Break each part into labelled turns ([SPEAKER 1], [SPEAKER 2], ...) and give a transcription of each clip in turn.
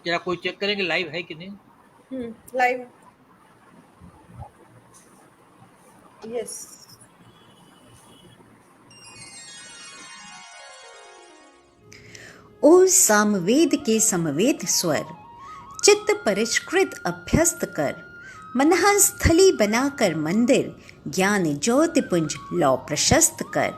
[SPEAKER 1] जरा कोई चेक करेंगे लाइव है कि नहीं।
[SPEAKER 2] लाइव। यस।
[SPEAKER 3] ओ सामवेद के समवेद स्वर, चित्त परिष्कृत अभ्यस्त कर, मनः स्थली बनाकर मंदिर, ज्ञान ज्योतिपुंज लौ प्रशस्त कर।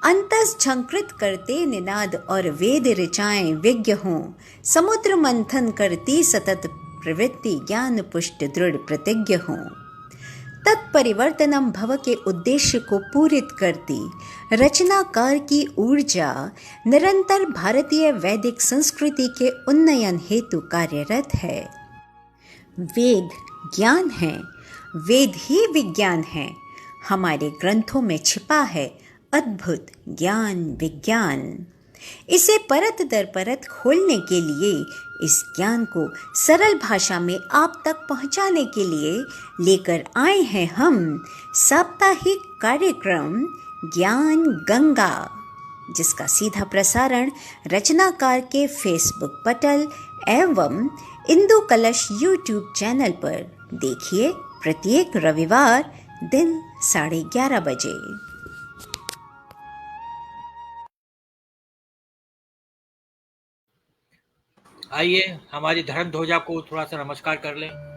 [SPEAKER 3] अंतस झंकृत करते निनाद और वेद ऋचाएं विज्ञ हों, समुद्र मंथन करती सतत प्रवृत्ति, ज्ञान पुष्ट दृढ़ प्रतिज्ञ हों। तत्परिवर्तनम भव के उद्देश्य को पूरित करती रचनाकार की ऊर्जा निरंतर भारतीय वैदिक संस्कृति के उन्नयन हेतु कार्यरत है। वेद ज्ञान है, वेद ही विज्ञान है। हमारे ग्रंथों में छिपा है अद्भुत ज्ञान विज्ञान। इसे परत दर परत खोलने के लिए, इस ज्ञान को सरल भाषा में आप तक पहुंचाने के लिए लेकर आए हैं हम साप्ताहिक कार्यक्रम ज्ञान गंगा, जिसका सीधा प्रसारण रचनाकार के फेसबुक पटल एवं इंदु कलश यूट्यूब चैनल पर देखिए प्रत्येक रविवार दिन 11:30 बजे।
[SPEAKER 1] आइए हमारी धर्म ध्वजा को थोड़ा सा नमस्कार कर लें।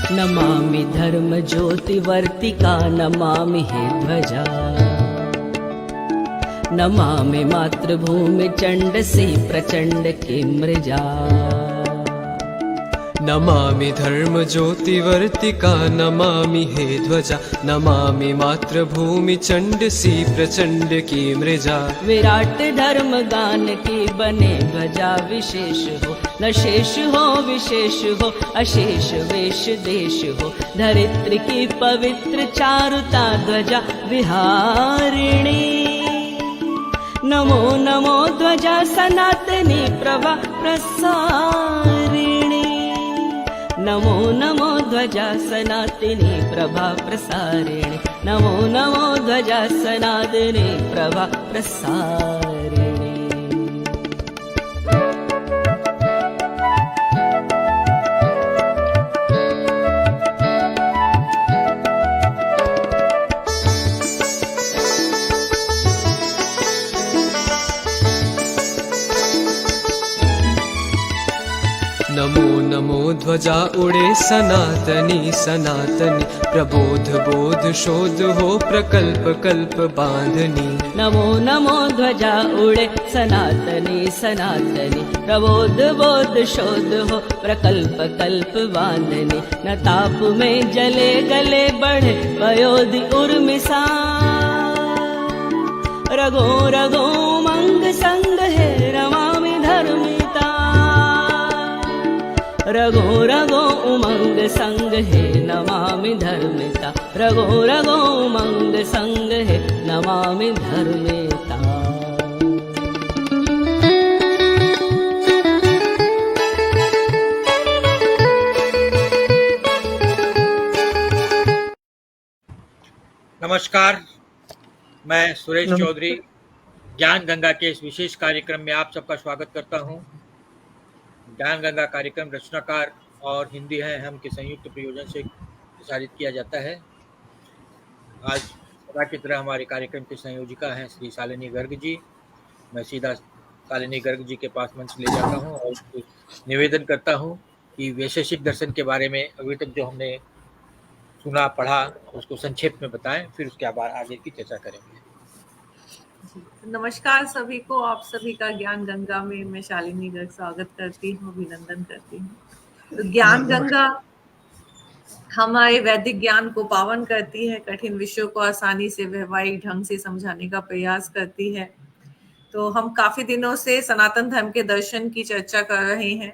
[SPEAKER 4] नमामि धर्म ज्योतिवर्तिका, नमामि हे ध्वजा, नमामि मातृभूमि चण्डसी प्रचण्ड की मृजा।
[SPEAKER 5] नमामि धर्म ज्योतिवर्तिका, नमामि हे ध्वजा, नमामि मातृभूमि चण्डसी प्रचण्ड की मृजा।
[SPEAKER 4] विराट धर्म गान की बने ध्वजा विशेष हो, न शेष हो विशेष हो, अशेष वेश देश हो। धरित्र की पवित्र चारुता ध्वजा विहारिणी। नमो नमो ध्वजा सनातनी प्रभा प्रसारिणी। नमो नमो ध्वजा सनातनी प्रभा प्रसारिणी। नमो नमो ध्वजा सनातनी प्रभा प्रसारिणी।
[SPEAKER 5] नमो नमो ध्वजा उड़े सनातनी सनातनी, प्रबोध बोध शोध हो प्रकल्प कल्प बांधनी।
[SPEAKER 4] नमो नमो ध्वजा उड़े सनातनी सनातनी, प्रबोध बोध शोध हो प्रकल्प कल्प बांधनी। न ताप में जले गले बढ़े वयोधि उर्मिसा, रगो रगो मंग संग है रमामि धर्मिता। रगो रगो उमंग संग है नमामि धर्मिता। रगो रगो उमंग संग है नमामि धर्मिता।
[SPEAKER 1] नमस्कार, मैं सुरेश चौधरी ज्ञान गंगा के इस विशेष कार्यक्रम में आप सबका स्वागत करता हूं। ज्ञान गंगा कार्यक्रम रचनाकार और हिंदी है हम के संयुक्त प्रयोजन से प्रसारित किया जाता है। आज सदा की तरह हमारे कार्यक्रम के संयोजिका हैं श्री शालिनी गर्ग जी। मैं सीधा शालिनी गर्ग जी के पास मंच ले जाता हूं और निवेदन करता हूं कि वैशेषिक दर्शन के बारे में अभी तक जो हमने सुना पढ़ा उसको संक्षेप में बताएं, फिर उसके बाद आगे की चर्चा करेंगे।
[SPEAKER 2] नमस्कार सभी को। आप सभी का ज्ञान गंगा में मैं शालिनी गर्ग स्वागत करती हूँ, अभिनंदन करती हूँ। तो ज्ञान गंगा हमारे वैदिक ज्ञान को पावन करती है, कठिन विषयों को आसानी से व्यवहारिक ढंग से समझाने का प्रयास करती है। तो हम काफी दिनों से सनातन धर्म के दर्शन की चर्चा कर रहे हैं।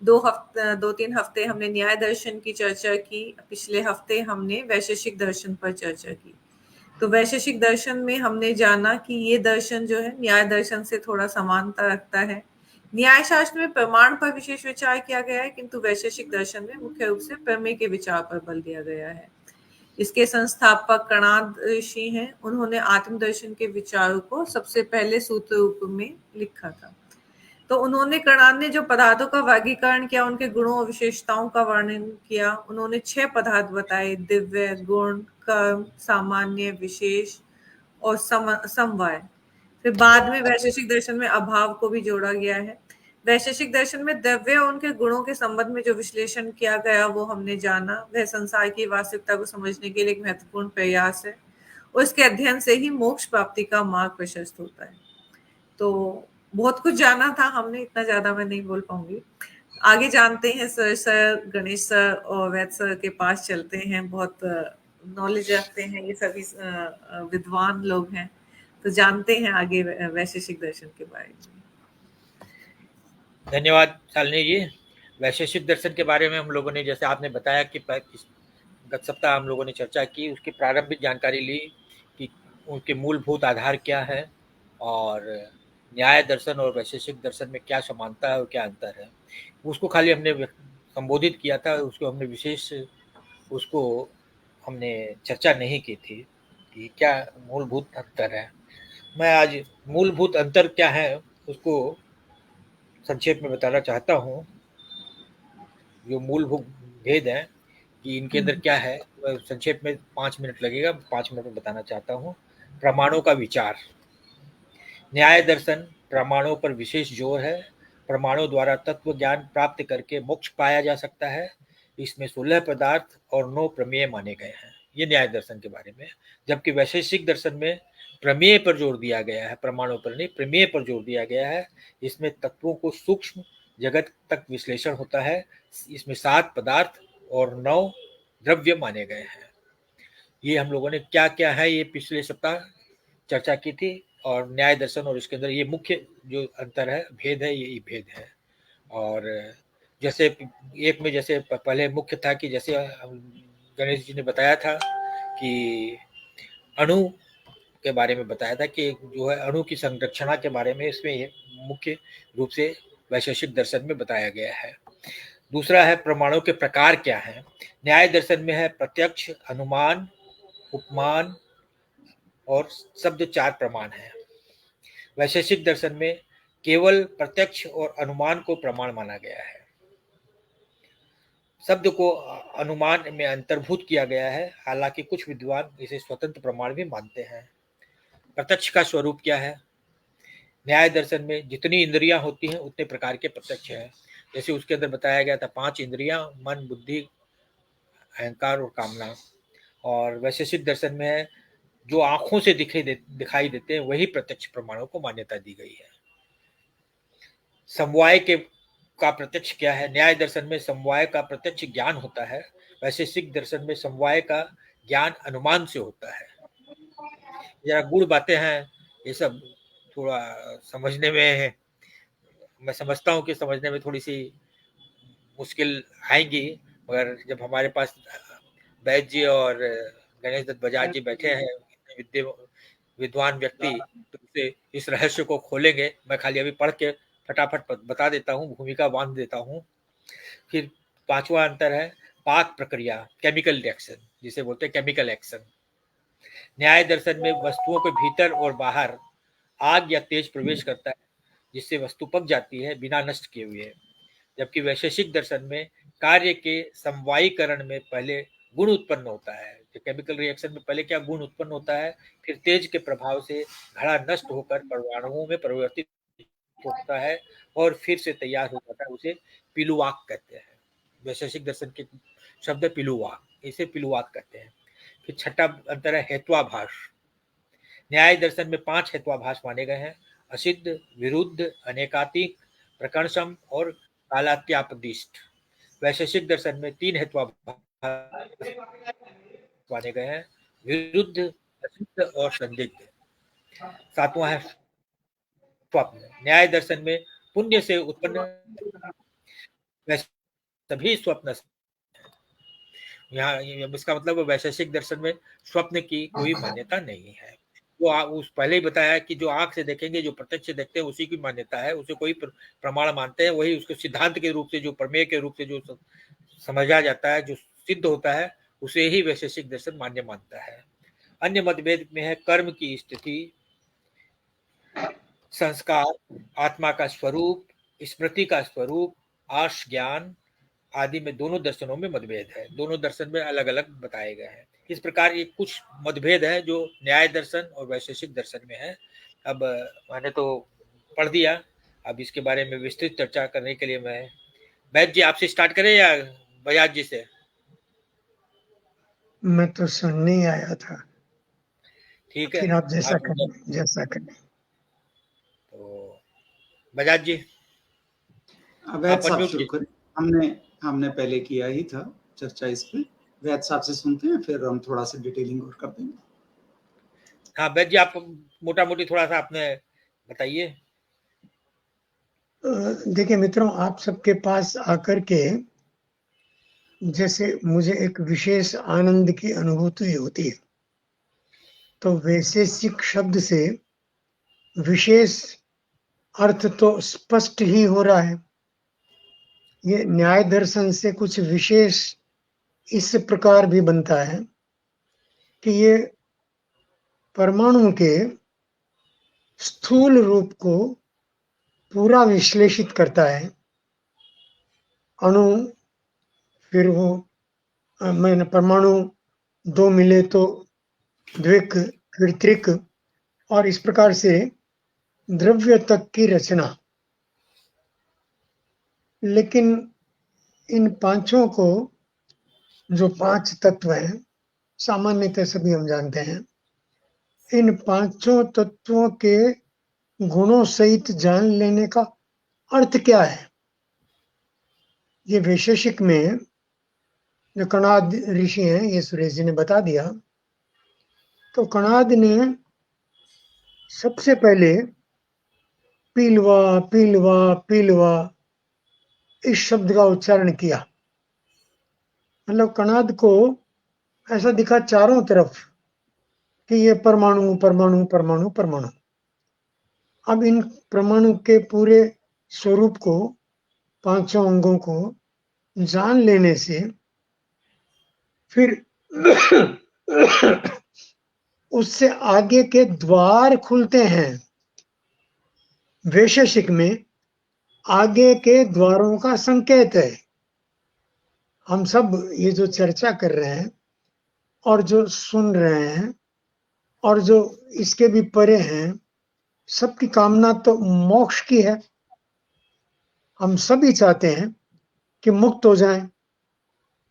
[SPEAKER 2] 2-3 हफ्ते हमने न्याय दर्शन की चर्चा की, पिछले हफ्ते हमने वैशेषिक दर्शन पर चर्चा की। तो वैशेषिक दर्शन में हमने जाना कि ये दर्शन जो है न्याय दर्शन से थोड़ा समानता रखता है। न्याय शास्त्र में प्रमाण पर विशेष विचार किया गया है, किंतु वैशेषिक दर्शन में मुख्य रूप से प्रमेय के विचार पर बल दिया गया है। इसके संस्थापक कणाद ऋषि हैं। उन्होंने आत्मदर्शन के विचारों को सबसे पहले सूत्र रूप में लिखा था। तो उन्होंने कणाद ने जो पदार्थों का वर्गीकरण किया, उनके गुणों और विशेषताओं का वर्णन किया। उन्होंने 6 पदार्थ बताए: दिव्य, गुण, कर्म, सामान्य, विशेष और समवाय। फिर बाद में वैशेषिक दर्शन में अभाव को भी जोड़ा गया है। वैशेषिक दर्शन में द्रव्य और उनके गुणों के संबंध में जो विश्लेषण किया गया वो हमने जाना। वह संसार की वास्तविकता को समझने के लिए एक महत्वपूर्ण प्रयास है और इसके अध्ययन से ही मोक्ष प्राप्ति का मार्ग प्रशस्त होता है। तो बहुत कुछ जाना था हमने, इतना ज्यादा मैं नहीं बोल पाऊंगी। आगे जानते हैं सर गणेश सर और वैद सर के पास चलते हैं। बहुत नॉलेज रखते हैं ये सभी, विद्वान लोग हैं। तो जानते हैं आगे वैशेषिक दर्शन के बारे में।
[SPEAKER 1] धन्यवाद शालिनी जी। वैशेषिक दर्शन के बारे में हम लोगों ने, जैसे आपने बताया कि गत सप्ताह हम लोगों ने चर्चा की, उसकी प्रारंभिक जानकारी ली कि उनके मूलभूत आधार क्या है और न्याय दर्शन और वैशेषिक दर्शन में क्या समानता है और क्या अंतर है। उसको खाली हमने संबोधित किया था, उसको हमने विशेष उसको हमने चर्चा नहीं की थी कि क्या मूलभूत अंतर है। मैं आज मूलभूत अंतर क्या है उसको संक्षेप में बताना चाहता हूँ। जो मूलभूत भेद है कि इनके अंदर क्या है, संक्षेप में 5 मिनट लगेगा, 5 मिनट में बताना चाहता हूँ। प्रमाणों का विचार। न्याय दर्शन प्रमाणों पर विशेष जोर है। प्रमाणों द्वारा तत्व ज्ञान प्राप्त करके मोक्ष पाया जा सकता है। इसमें 16 पदार्थ और 9 प्रमेय माने गए हैं। ये न्याय दर्शन के बारे में। जबकि वैशेषिक दर्शन में प्रमेय पर जोर दिया गया है, प्रमाणों पर नहीं, प्रमेय पर जोर दिया गया है। इसमें तत्वों को सूक्ष्म जगत तक विश्लेषण होता है। इसमें 7 पदार्थ और 9 द्रव्य माने गए हैं। ये हम लोगों ने क्या क्या है ये पिछले सप्ताह चर्चा की थी। और न्याय दर्शन और इसके अंदर ये मुख्य जो अंतर है, भेद है, ये भेद है। और जैसे एक में जैसे पहले मुख्य था कि जैसे गणेश जी ने बताया था कि अणु के बारे में बताया था कि जो है अणु की संरचना के बारे में इसमें ये मुख्य रूप से वैशेषिक दर्शन में बताया गया है। दूसरा है प्रमाणों के प्रकार क्या है। न्याय दर्शन में है प्रत्यक्ष, अनुमान, उपमान और शब्द 4 प्रमाण है। वैशेषिक दर्शन में केवल प्रत्यक्ष और अनुमान को प्रमाण माना गया है। शब्द को अनुमान में अंतर्भूत किया गया है, हालांकि कुछ विद्वान इसे स्वतंत्र प्रमाण भी मानते हैं। प्रत्यक्ष का स्वरूप क्या है। न्याय दर्शन में जितनी इंद्रियां होती हैं उतने प्रकार के प्रत्यक्ष है। जैसे उसके अंदर बताया गया था 5 इंद्रियां, मन, बुद्धि, अहंकार और कामना। और वैशेषिक दर्शन में है जो आंखों से दिखाई देते हैं वही प्रत्यक्ष प्रमाणों को मान्यता दी गई है। समवाय का प्रत्यक्ष क्या है। न्याय दर्शन में समवाय का प्रत्यक्ष ज्ञान होता है। वैशेषिक दर्शन में समवाय का ज्ञान अनुमान से होता है। जरा गूढ़ बातें हैं ये सब, थोड़ा समझने में, मैं समझता हूँ कि समझने में थोड़ी सी मुश्किल आएंगी, मगर जब हमारे पास वैद्य जी और गणेश दत्त बजाज जी बैठे हैं, विद्वान व्यक्ति, तो उसे इस रहस्य को खोलेंगे। मैं खाली अभी पढ़ के फटाफट बता देता हूँ, भूमिका बांध देता हूँ। फिर 5वां अंतर है पाक प्रक्रिया, केमिकल रिएक्शन, जिसे बोलते हैं केमिकल एक्शन। न्याय दर्शन में वस्तुओं के भीतर और बाहर आग या तेज प्रवेश करता है जिससे वस्तु पक जाती है बिना नष्ट किए हुए। जबकि वैशेषिक दर्शन में कार्य के समवायीकरण में पहले गुण उत्पन्न होता है। केमिकल रिएक्शन में पहले क्या गुण उत्पन्न होता है, फिर तेज के प्रभाव से घड़ा नष्ट होकर परमाणुओं में परिवर्तित होता है और फिर से तैयार हो जाता है। उसे पिलुवाक कहते हैं। वैशेषिक दर्शन के शब्द पिलुवाक, इसे पिलुवाक कहते हैं। फिर 6वां अंतर है हेत्वाभास। न्याय दर्शन में 5 हेत्वाभास माने गए हैं: असिद्ध, विरुद्ध, अनेकातिक, प्रकर्षम और कालात्यापदिष्ट। वैशेषिक दर्शन में 3 हेत्वाभास माने गए हैं: विरुद्ध, असिद्ध और संदिग्ध। 7वां है स्वप्न। न्याय दर्शन में पुण्य से उत्पन्न सभी स्वप्न, यहाँ इसका मतलब वैशेषिक दर्शन में स्वप्न की कोई मान्यता नहीं है। वो उस पहले ही बताया कि जो आंख से देखेंगे, जो प्रत्यक्ष से देखते हैं, उसी की मान्यता है, उसे कोई प्रमाण मानते हैं, वही उसके सिद्धांत के रूप से, जो प्रमेय के रूप से जो समझा जाता है, जो सिद्ध होता है, उसे ही वैशेषिक दर्शन मान्य मानता है। अन्य मतभेद में है कर्म की स्थिति, संस्कार, आत्मा का स्वरूप, स्मृति का स्वरूप, आर्ष ज्ञान आदि में दोनों दर्शनों में मतभेद है। दोनों दर्शन में अलग अलग बताए गए हैं। इस प्रकार ये कुछ मतभेद है जो न्याय दर्शन और वैशेषिक दर्शन में है। अब मैंने तो पढ़ दिया, अब इसके बारे में विस्तृत चर्चा करने के लिए मैं वैद्य जी आपसे स्टार्ट करें या बजाज जी से?
[SPEAKER 6] मैं तो सुनने ही आया था।
[SPEAKER 1] ठीक है,
[SPEAKER 6] फिर आप जैसा करें, जैसा करें।
[SPEAKER 1] तो बजाज जी
[SPEAKER 7] वैद साहब शुरू करें। हमने पहले किया ही था चर्चा इस पे। वैद साहब से सुनते हैं, फिर हम थोड़ा सा डिटेलिंग और कर देंगे।
[SPEAKER 1] हाँ वैद जी, आप मोटा मोटी थोड़ा सा आपने बताइए।
[SPEAKER 6] देखिए मित्रों, आप सबके पास आकर के जैसे मुझे एक विशेष आनंद की अनुभूति होती है, तो वैशेषिक शब्द से विशेष अर्थ तो स्पष्ट ही हो रहा है। ये न्याय दर्शन से कुछ विशेष इस प्रकार भी बनता है कि ये परमाणु के स्थूल रूप को पूरा विश्लेषित करता है। अणु, फिर वो मैंने परमाणु 2 मिले तो द्विक, फिर त्रिक, और इस प्रकार से द्रव्य तक की रचना। लेकिन इन पांचों को, जो 5 तत्व हैं, सामान्यतः सभी हम जानते हैं, इन पांचों तत्वों के गुणों सहित जान लेने का अर्थ क्या है? ये वैशेषिक में जो कणाद ऋषि हैं, ये सुरेश जी ने बता दिया। तो कणाद ने सबसे पहले पीलवा पीलवा पीलवा इस शब्द का उच्चारण किया। मतलब कणाद को ऐसा दिखा चारों तरफ कि ये परमाणु परमाणु परमाणु परमाणु। अब इन परमाणु के पूरे स्वरूप को, पांचों अंगों को जान लेने से फिर उससे आगे के द्वार खुलते हैं। वैशेषिक में आगे के द्वारों का संकेत है। हम सब ये जो चर्चा कर रहे हैं और जो सुन रहे हैं और जो इसके भी परे हैं, सबकी कामना तो मोक्ष की है। हम सभी चाहते हैं कि मुक्त हो जाएं।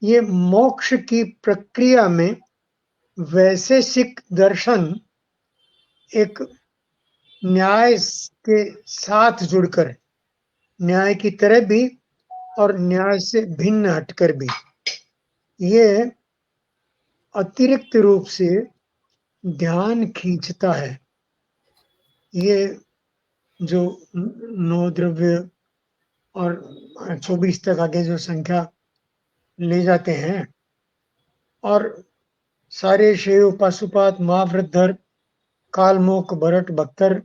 [SPEAKER 6] ये मोक्ष की प्रक्रिया में वैशेषिक दर्शन एक न्याय के साथ जुड़कर, न्याय की तरह भी और न्याय से भिन्न हटकर भी, ये अतिरिक्त रूप से ध्यान खींचता है। ये जो 9 द्रव्य और 24 तक आगे जो संख्या ले जाते हैं, और सारे शेव, पाशुपात, महावृद्धर, कालमोक, भरत, बख्तर,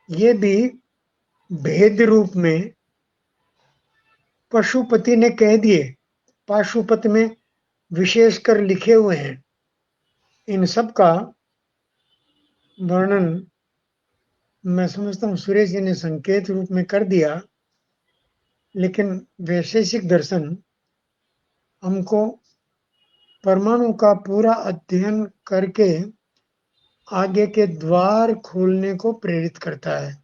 [SPEAKER 6] ये भी भेद रूप में पशुपति ने कह दिए। पाशुपत में विशेषकर लिखे हुए हैं। इन सब का वर्णन मैं समझता हूँ सुरेश जी ने संकेत रूप में कर दिया। लेकिन वैशेषिक दर्शन हमको परमाणु का पूरा अध्ययन करके आगे के द्वार खोलने को प्रेरित करता है।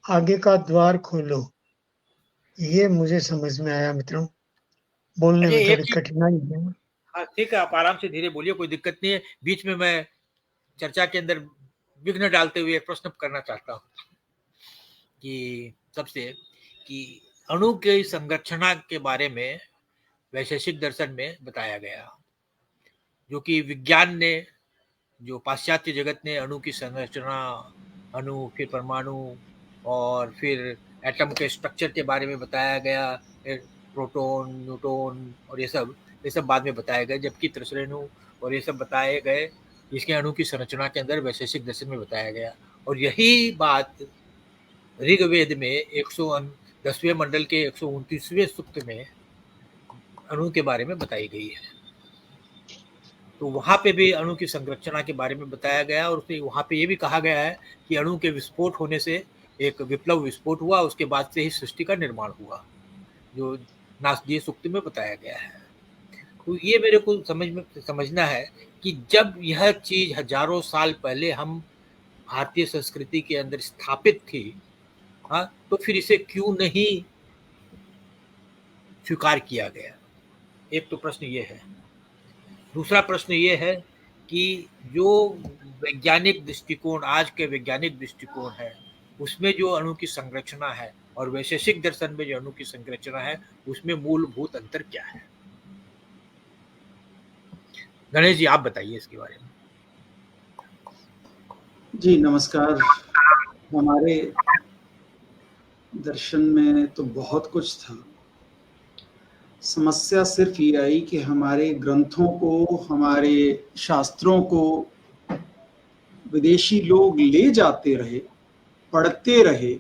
[SPEAKER 6] आगे का द्वार खोलो, ये मुझे समझ में आया मित्रों। बोलने में थोड़ी कठिनाई है।
[SPEAKER 1] हाँ ठीक है, आप आराम से धीरे बोलिए, कोई दिक्कत नहीं है। बीच में मैं चर्चा के अंदर विघ्न डालते हुए एक प्रश्न करना चाहता हूँ कि सबसे कि अणु के संरचना के बारे में वैशेषिक दर्शन में बताया गया, जो कि विज्ञान ने, जो पाश्चात्य जगत ने अणु की संरचना, अणु, फिर परमाणु और फिर एटम के स्ट्रक्चर के बारे में बताया गया, प्रोटॉन, न्यूट्रॉन और ये सब बाद में बताया गया, जबकि त्रिश्रेणु और ये सब बताए गए इसके अणु की संरचना के अंदर वैशेषिक दर्शन में बताया गया। और यही बात ऋग्वेद में 110वें मंडल के 129वें सूक्त में अणु के बारे में बताई गई है। तो वहां पे भी अणु की संरचना के बारे में बताया गया और उसमें वहां पे ये भी कहा गया है कि अणु के विस्फोट होने से एक विप्लव विस्फोट हुआ, उसके बाद से ही सृष्टि का निर्माण हुआ, जो नासदीय सूक्त में बताया गया है। तो ये मेरे को समझना है कि जब यह चीज हजारों साल पहले हम भारतीय संस्कृति के अंदर स्थापित थी, हाँ, तो फिर इसे क्यों नहीं स्वीकार किया गया? एक तो प्रश्न ये है। दूसरा प्रश्न ये है कि जो वैज्ञानिक दृष्टिकोण, आज के वैज्ञानिक दृष्टिकोण है, उसमें जो अणु की संरचना है और वैशेषिक दर्शन में जो अणु की संरचना है, उसमें मूलभूत अंतर क्या है? गणेश जी, आप बताइए इसके बारे में।
[SPEAKER 7] जी नमस्कार। हमारे दर्शन में तो बहुत कुछ था। समस्या सिर्फ ये आई कि हमारे ग्रंथों को, हमारे शास्त्रों को विदेशी लोग ले जाते रहे, पढ़ते रहे,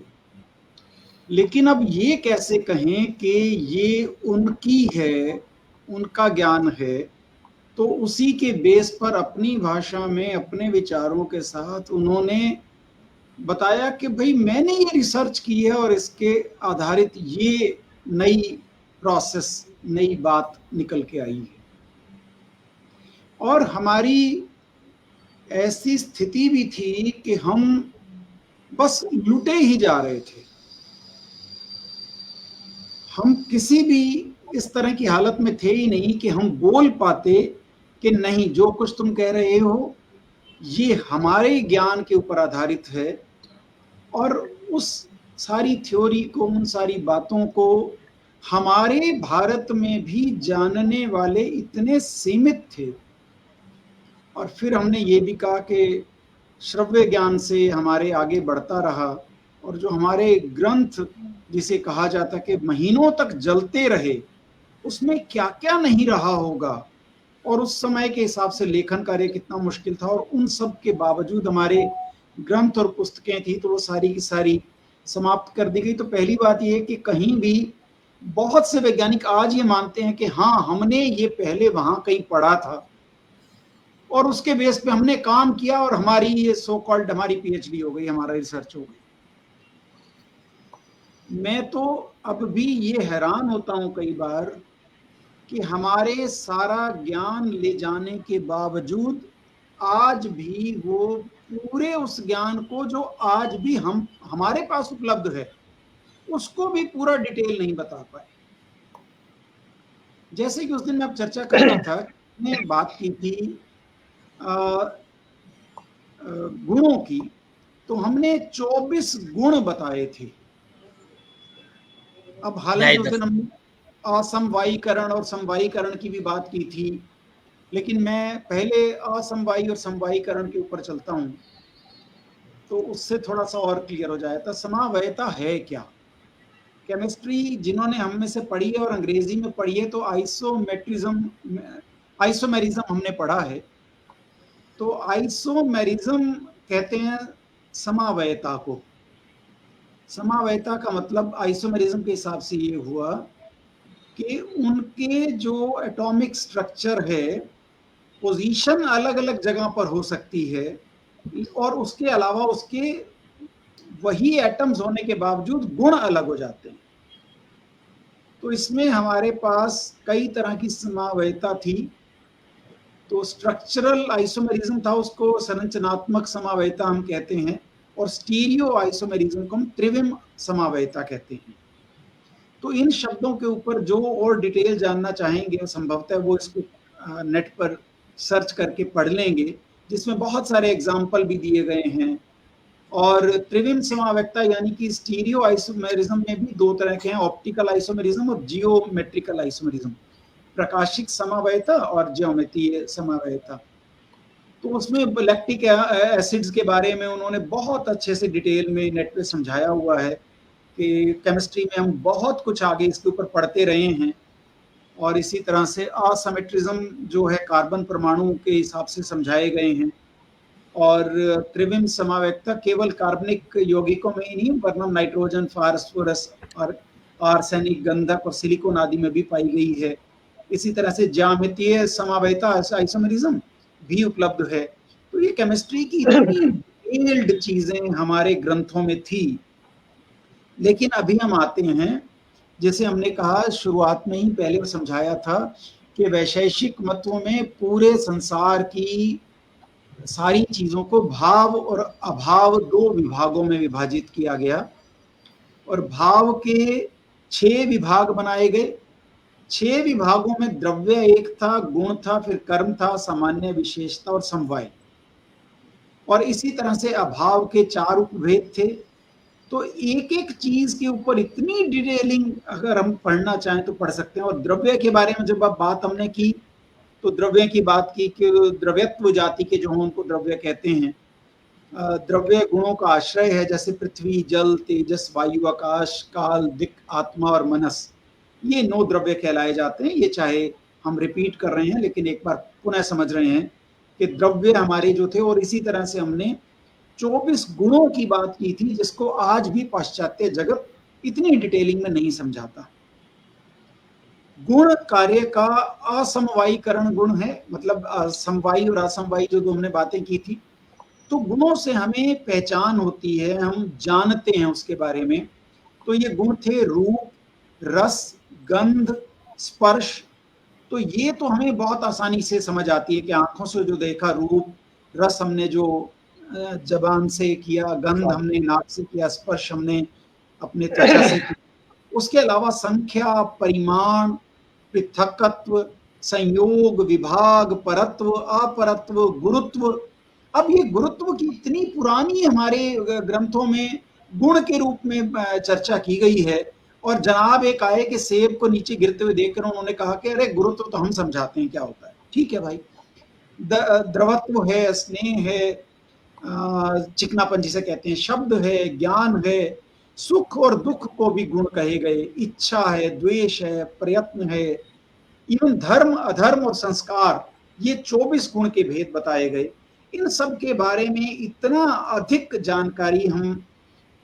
[SPEAKER 7] लेकिन अब ये कैसे कहें कि ये उनकी है, उनका ज्ञान है, तो उसी के बेस पर अपनी भाषा में अपने विचारों के साथ उन्होंने बताया कि भाई मैंने ये रिसर्च की है और इसके आधारित ये नई प्रोसेस, नई बात निकल के आई है। और हमारी ऐसी स्थिति भी थी कि हम बस लुटे ही जा रहे थे। हम किसी भी इस तरह की हालत में थे ही नहीं कि हम बोल पाते कि नहीं, जो कुछ तुम कह रहे हो ये हमारे ज्ञान के ऊपर आधारित है। और उस सारी थ्योरी को, उन सारी बातों को हमारे भारत में भी जानने वाले इतने सीमित थे। और फिर हमने ये भी कहा कि श्रव्य ज्ञान से हमारे आगे बढ़ता रहा, और जो हमारे ग्रंथ जिसे कहा जाता कि महीनों तक जलते रहे, उसमें क्या क्या नहीं रहा होगा, और उस समय के हिसाब से लेखन कार्य कितना मुश्किल था, और उन सब के बावजूद हमारे ग्रंथ और पुस्तकें थी तो वो सारी की सारी समाप्त कर दी गई। तो पहली बात यह है कि कहीं भी बहुत से वैज्ञानिक आज ये मानते हैं कि हाँ, हमने ये पहले वहां कहीं पढ़ा था और उसके बेस पे हमने काम किया और हमारी ये सो कॉल्ड हमारी पीएचडी हो गई, हमारा रिसर्च हो गई। मैं तो अब भी ये हैरान होता हूं कई बार कि हमारे सारा ज्ञान ले जाने के बावजूद आज भी वो पूरे उस ज्ञान को जो आज भी हमारे पास उपलब्ध है उसको भी पूरा डिटेल नहीं बता पाए। जैसे कि उस दिन मैं अब चर्चा कर रहा था, मैंने बात की थी गुणों की, तो हमने 24 गुण बताए थे। अब हालांकि उस दिन हमने असमवायीकरण और समवायीकरण की भी बात की थी, लेकिन मैं पहले असमवायी और समवायीकरण के ऊपर चलता हूं तो उससे थोड़ा सा और क्लियर हो जाएगा। समावयता है क्या? केमिस्ट्री जिन्होंने हम में से पढ़ी है और अंग्रेजी में पढ़ी है तो आइसोमेरिज्म हमने पढ़ा है। तो आइसोमेरिज्म कहते हैं समावयता को। समावयता का मतलब आइसोमेरिज्म के हिसाब से ये हुआ कि उनके जो एटॉमिक स्ट्रक्चर है, पोजीशन अलग अलग जगह पर हो सकती है और उसके अलावा उसके वही एटम्स होने के बावजूद गुण अलग हो जाते हैं। तो इसमें हमारे पास कई तरह की समावयता थी। तो स्ट्रक्चरल आइसोमेरिज्म था, उसको संरचनात्मक समावयता हम कहते हैं, और स्टीरियो आइसोमेरिज्म को हम त्रिविम समावयता कहते हैं। तो इन शब्दों के ऊपर जो और डिटेल जानना चाहेंगे संभवतः वो इसको नेट पर सर्च करके पढ़ लेंगे। जिसमें बहुत सारे एग्जाम्पल भी दिए गए हैं। और त्रिविम समावेक्ता यानी कि स्टीरियो आइसोमेरिज्म में भी दो तरह के हैं, ऑप्टिकल आइसोमेरिज्म और जियोमेट्रिकल आइसोमेरिज्म, प्रकाशिक समावयता और ज्योमेट्रीय समावयता। तो उसमें लैक्टिक एसिड्स के बारे में उन्होंने बहुत अच्छे से डिटेल में नेट पे समझाया हुआ है कि केमिस्ट्री में हम बहुत कुछ आगे इसके ऊपर पढ़ते रहे हैं। और इसी तरह से असिमेट्रिज्म जो है कार्बन परमाणु के हिसाब से समझाए गए हैं। और त्रिविम समावेक्ता केवल कार्बनिक यौगिकों में ही नहीं वरना नाइट्रोजन, फास्फोरस और आर्सेनिक, गंधक और सिलिकॉन आदि में भी पाई गई है। इसी तरह से ज्यामितीय समावेता आइसोमेरिज्म भी उपलब्ध है। तो ये केमिस्ट्री की इतनी डिटेल्ड चीजें हमारे ग्रंथों में थी। लेकिन अभी हम आते हैं, जैसे हमने कहा शुरुआत में ही पहले समझाया था कि वैशेषिक मतों में पूरे संसार की सारी चीजों को भाव और अभाव दो विभागों में विभाजित किया गया और भाव के 6 विभाग बनाए गए। 6 विभागों में द्रव्य एक था, गुण था, फिर कर्म था, सामान्य, विशेषता और समवाय। और इसी तरह से अभाव के 4 उपभेद थे। तो एक एक चीज के ऊपर इतनी डिटेलिंग अगर हम पढ़ना चाहें तो पढ़ सकते हैं। और द्रव्य के बारे में जब बात हमने की तो द्रव्य की बात की कि द्रव्यत्व जाति के जो उनको द्रव्य कहते हैं। द्रव्य गुणों का आश्रय है, जैसे पृथ्वी, जल, तेजस, वायु, आकाश, काल, दिक्, आत्मा और मनस। ये 9 द्रव्य कहलाए जाते हैं। ये चाहे हम रिपीट कर रहे हैं लेकिन एक बार पुनः समझ रहे हैं कि द्रव्य हमारे जो थे। और इसी तरह से हमने 24 गुणों की बात की थी जिसको आज भी पाश्चात्य जगत इतनी डिटेलिंग में नहीं समझाता। गुण कार्य का असमवायीकरण गुण है, मतलब समवायी और असमवायी जो हमने बातें की थी। तो गुणों से हमें पहचान होती है, हम जानते हैं उसके बारे में। तो ये गुण थे रूप, रस, गंध, स्पर्श। तो ये तो हमें बहुत आसानी से समझ आती है कि आंखों से जो देखा रूप, रस हमने जो जबान से किया, गंध हमने नाक से किया, स्पर्श हमने अपने त्वचा से किया। उसके अलावा संख्या, परिमाण, पृथकत्व, संयोग, विभाग, परत्व, अपरत्व, गुरुत्व। अब ये गुरुत्व की इतनी पुरानी हमारे ग्रंथों में गुण के रूप में चर्चा की गई है। और जनाब एक आए कि सेब को नीचे गिरते हुए देखकर उन्होंने कहा कि अरे गुरुत्व तो हम समझाते हैं क्या होता है। ठीक है भाई, द्रवत्व है, स्नेह है, चिकनापन जिसे कहते हैं, शब्द है, ज्ञान है, सुख और दुख को भी गुण कहे गए, इच्छा है, द्वेष है, प्रयत्न है, इवन धर्म, अधर्म और संस्कार, ये 24 गुण के भेद बताए गए। इन सब के बारे में इतना अधिक जानकारी हम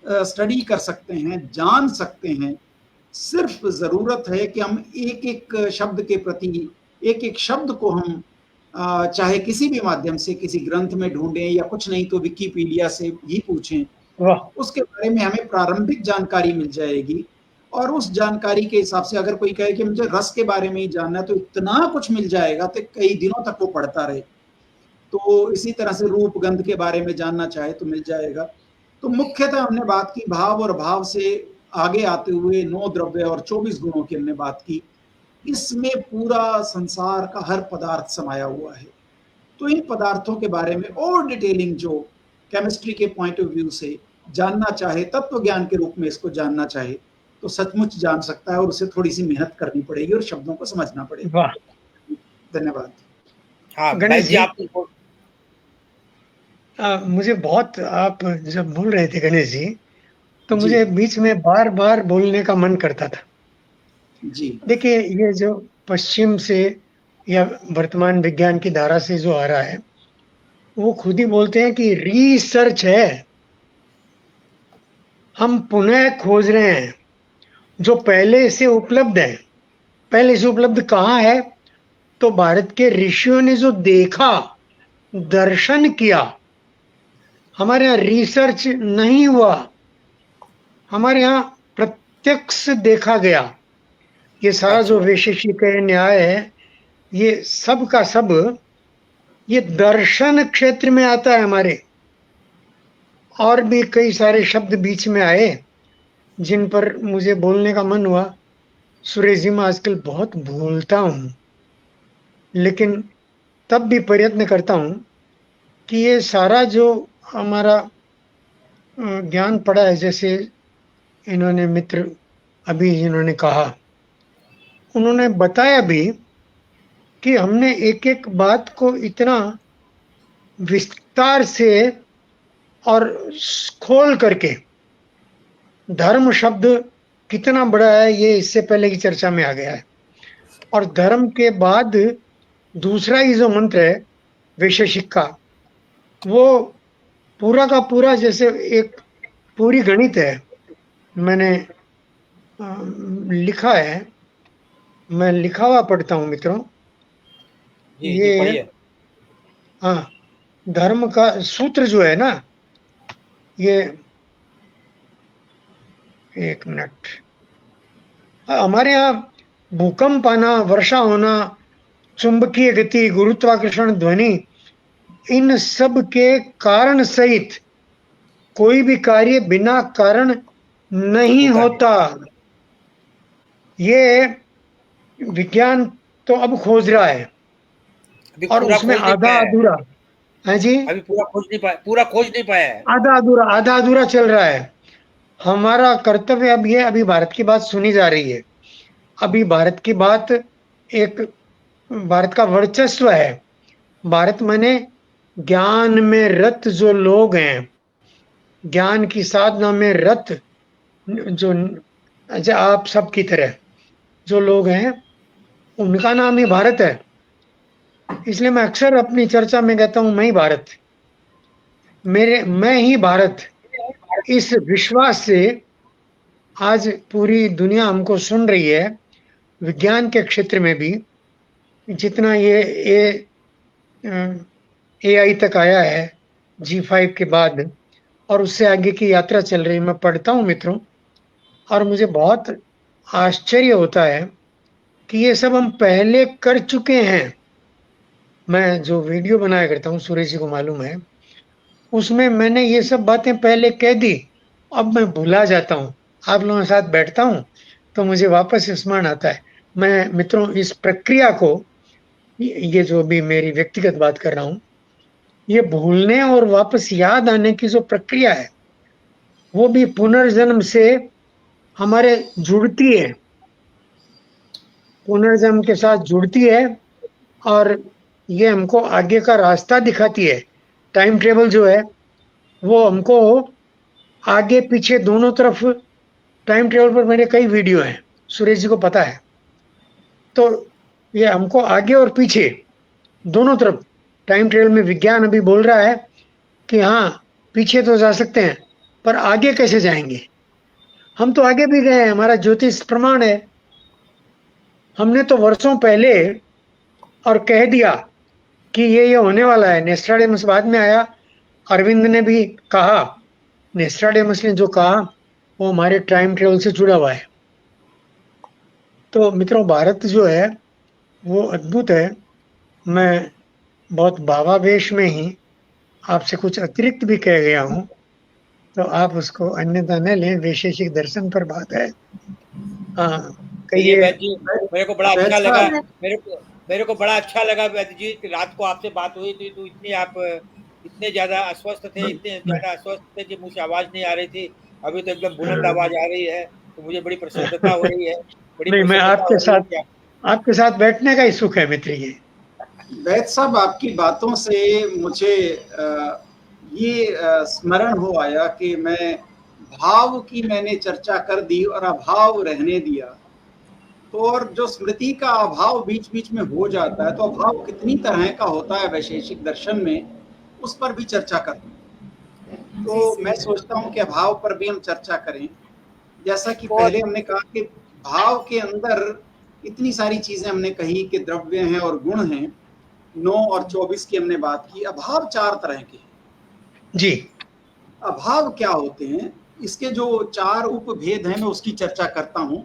[SPEAKER 7] स्टडी कर सकते हैं, जान सकते हैं। सिर्फ जरूरत है कि हम एक एक शब्द के प्रति, एक एक शब्द को हम चाहे किसी भी माध्यम से किसी ग्रंथ में ढूंढें या कुछ नहीं तो विकिपीडिया से ही पूछें, उसके बारे में हमें प्रारंभिक जानकारी मिल जाएगी। और उस जानकारी के हिसाब से अगर कोई कहे कि मुझे रस के बारे में ही जानना है तो इतना कुछ मिल जाएगा तो कई दिनों तक वो पढ़ता रहे। तो इसी तरह से रूप, गंध के बारे में जानना चाहे तो मिल जाएगा। तो मुख्यतः हमने बात की भाव और भाव से आगे आते हुए 9 द्रव्य और 24 गुणों की हमने बात की। इसमें पूरा संसार का हर पदार्थ समाया हुआ है। तो इन पदार्थों के बारे में और डिटेलिंग जो केमिस्ट्री के पॉइंट ऑफ व्यू से जानना चाहे, तत्व ज्ञान के रूप में इसको जानना चाहे तो सचमुच जान सकता है। और उसे थोड़ी सी मेहनत करनी पड़ेगी और शब्दों को समझना पड़ेगा। धन्यवाद।
[SPEAKER 1] हाँ
[SPEAKER 6] गणेश जी,
[SPEAKER 1] आप
[SPEAKER 6] मुझे बहुत, आप जब बोल रहे थे गणेश जी तो मुझे बीच में बार बार बोलने का मन करता था
[SPEAKER 7] जी।
[SPEAKER 6] देखिए, ये जो पश्चिम से या वर्तमान विज्ञान की धारा से जो आ रहा है वो खुद ही बोलते हैं कि रिसर्च है, हम पुनः खोज रहे हैं जो पहले से उपलब्ध है। पहले से उपलब्ध कहाँ है? तो भारत के ऋषियों ने जो देखा, दर्शन किया। हमारे यहाँ रिसर्च नहीं हुआ, हमारे यहाँ प्रत्यक्ष देखा गया। ये सारा जो वैशेषिक है, न्याय है, ये सब का सब ये दर्शन क्षेत्र में आता है हमारे। और भी कई सारे शब्द बीच में आए जिन पर मुझे बोलने का मन हुआ। सुरेश जी, मैं आजकल बहुत भूलता हूँ, लेकिन तब भी प्रयत्न करता हूँ कि ये सारा जो हमारा ज्ञान पड़ा है, जैसे इन्होंने मित्र अभी जिन्होंने कहा, उन्होंने बताया भी कि हमने एक एक बात को इतना विस्तार से और खोल करके, धर्म शब्द कितना बड़ा है ये इससे पहले की चर्चा में आ गया है। और धर्म के बाद दूसरा ही जो मंत्र है वैशेषिक का, वो पूरा का पूरा जैसे एक पूरी गणित है। मैंने लिखा है, मैं लिखा हुआ पढ़ता हूँ मित्रों।
[SPEAKER 1] जी
[SPEAKER 6] ये
[SPEAKER 1] पढ़िए।
[SPEAKER 6] हाँ, धर्म का सूत्र जो है ना, ये एक मिनट, हमारे यहाँ भूकंप आना, वर्षा होना, चुंबकीय गति, गुरुत्वाकर्षण, ध्वनि, इन सब के कारण सहित कोई भी कार्य बिना कारण नहीं होता। ये विज्ञान तो अब खोज रहा है,
[SPEAKER 1] अभी
[SPEAKER 6] और
[SPEAKER 1] पूरा
[SPEAKER 6] उसमें
[SPEAKER 1] खोज नहीं
[SPEAKER 6] आधा
[SPEAKER 1] पाया है।
[SPEAKER 6] अधूरा है जी,
[SPEAKER 1] अभी पूरा खोज नहीं पाया है।
[SPEAKER 6] आधा अधूरा चल रहा है। हमारा कर्तव्य अब ये, अभी भारत की बात सुनी जा रही है, अभी भारत की बात, एक भारत का वर्चस्व है। भारत माने ज्ञान में रत जो लोग हैं, ज्ञान की साधना में रत जो आप सब की तरह जो लोग हैं, उनका नाम ही भारत है। इसलिए मैं अक्सर अपनी चर्चा में कहता हूं, मैं ही भारत, मैं ही भारत। इस विश्वास से आज पूरी दुनिया हमको सुन रही है। विज्ञान के क्षेत्र में भी जितना ये AI तक आया है G5 के बाद, और उससे आगे की यात्रा चल रही है। मैं पढ़ता हूँ मित्रों, और मुझे बहुत आश्चर्य होता है कि ये सब हम पहले कर चुके हैं। मैं जो वीडियो बनाया करता हूँ, सुरेश जी को मालूम है, उसमें मैंने ये सब बातें पहले कह दी। अब मैं भुला जाता हूँ, आप लोगों के साथ बैठता हूँ तो मुझे वापस स्मरण आता है। मैं मित्रों इस प्रक्रिया को, ये जो भी मेरी व्यक्तिगत बात कर रहा हूँ, ये भूलने और वापस याद आने की जो प्रक्रिया है, वो भी पुनर्जन्म से हमारे जुड़ती है, पुनर्जन्म के साथ जुड़ती है, और ये हमको आगे का रास्ता दिखाती है। टाइम टेबल जो है वो हमको आगे पीछे दोनों तरफ, टाइम टेबल पर मेरे कई वीडियो हैं, सुरेश जी को पता है। तो ये हमको आगे और पीछे दोनों तरफ टाइम टेबल में विज्ञान अभी बोल रहा है कि हाँ, पीछे तो जा सकते हैं, पर आगे कैसे जाएंगे? हम तो आगे भी गए हैं, हमारा ज्योतिष प्रमाण है। हमने तो वर्षों पहले और कह दिया कि ये होने वाला है। नेस्ट्राडेमस बाद में आया, अरविंद ने भी कहा, नेस्ट्राडेमस ने जो कहा वो हमारे टाइम टेबल से जुड़ा हुआ है। तो मित्रों, भारत जो है वो अद्भुत है। मैं बहुत भावावेश में ही आपसे कुछ अतिरिक्त भी कह गया हूँ, तो आप उसको अन्यथा न लें, वैशेषिक दर्शन पर बात है। हाँ,
[SPEAKER 1] कहिए
[SPEAKER 6] कहिए।
[SPEAKER 1] वैद्य जी, मेरे को बड़ा अच्छा लगा, मेरे को बड़ा अच्छा लगा वैद्य जी कि रात को आपसे बात हुई थी तो इतने ज्यादा अस्वस्थ थे, कि मुंह से आवाज नहीं आ रही थी। अभी तो एकदम बुलंद आवाज आ रही है, तो मुझे बड़ी प्रसन्नता हो रही है।
[SPEAKER 6] नहीं, मैं आपके साथ बैठने का ही सुख है मित्र। ये
[SPEAKER 7] वैद्य साहब, आपकी बातों से मुझे ये स्मरण हो आया कि मैं भाव की मैंने चर्चा कर दी और अभाव रहने दिया। तो और जो स्मृति का अभाव बीच बीच में हो जाता है, तो अभाव कितनी तरह का होता है वैशेषिक दर्शन में, उस पर भी चर्चा करते हैं। तो मैं सोचता हूँ कि अभाव पर भी हम चर्चा करें। जैसा कि पहले हमने कहा कि भाव के अंदर इतनी सारी चीजें हमने कही कि द्रव्य हैं और गुण हैं। 9 और 24 की हमने बात की। अभाव 4 तरह के हैं
[SPEAKER 6] जी।
[SPEAKER 7] अभाव क्या होते हैं, इसके जो 4 उपभेद हैं मैं उसकी चर्चा करता हूं।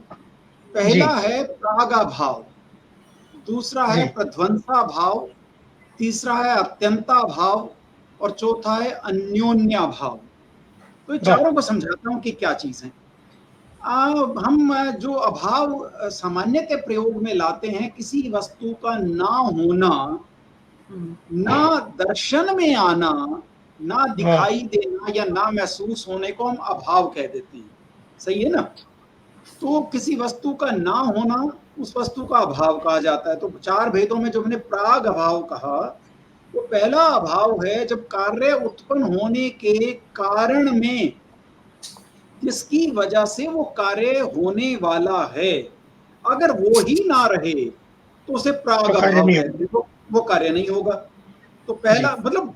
[SPEAKER 7] पहला है प्रागा भाव, दूसरा है प्रध्वंसा भाव, तीसरा है अत्यंता भाव, और चौथा है अन्योन्या भाव। तो चारों को समझाता हूं कि क्या चीज है। हम जो अभाव सामान्यतः प्रयोग में लाते हैं, किसी वस्तु का ना होना ना दर्शन में आना, ना दिखाई देना या ना महसूस होने को हम अभाव कह देते हैं। सही है ना? तो किसी वस्तु का ना होना उस वस्तु का अभाव कहा जाता है। तो 4 भेदों में जो हमने प्राग अभाव कहा, वो पहला अभाव है जब कार्य उत्पन्न होने के कारण में जिसकी वजह से वो कार्य होने वाला है, अगर वो ही ना रहे तो उसे प्राग अभाव कहते हैं, वो कार्य नहीं होगा। तो पहला मतलब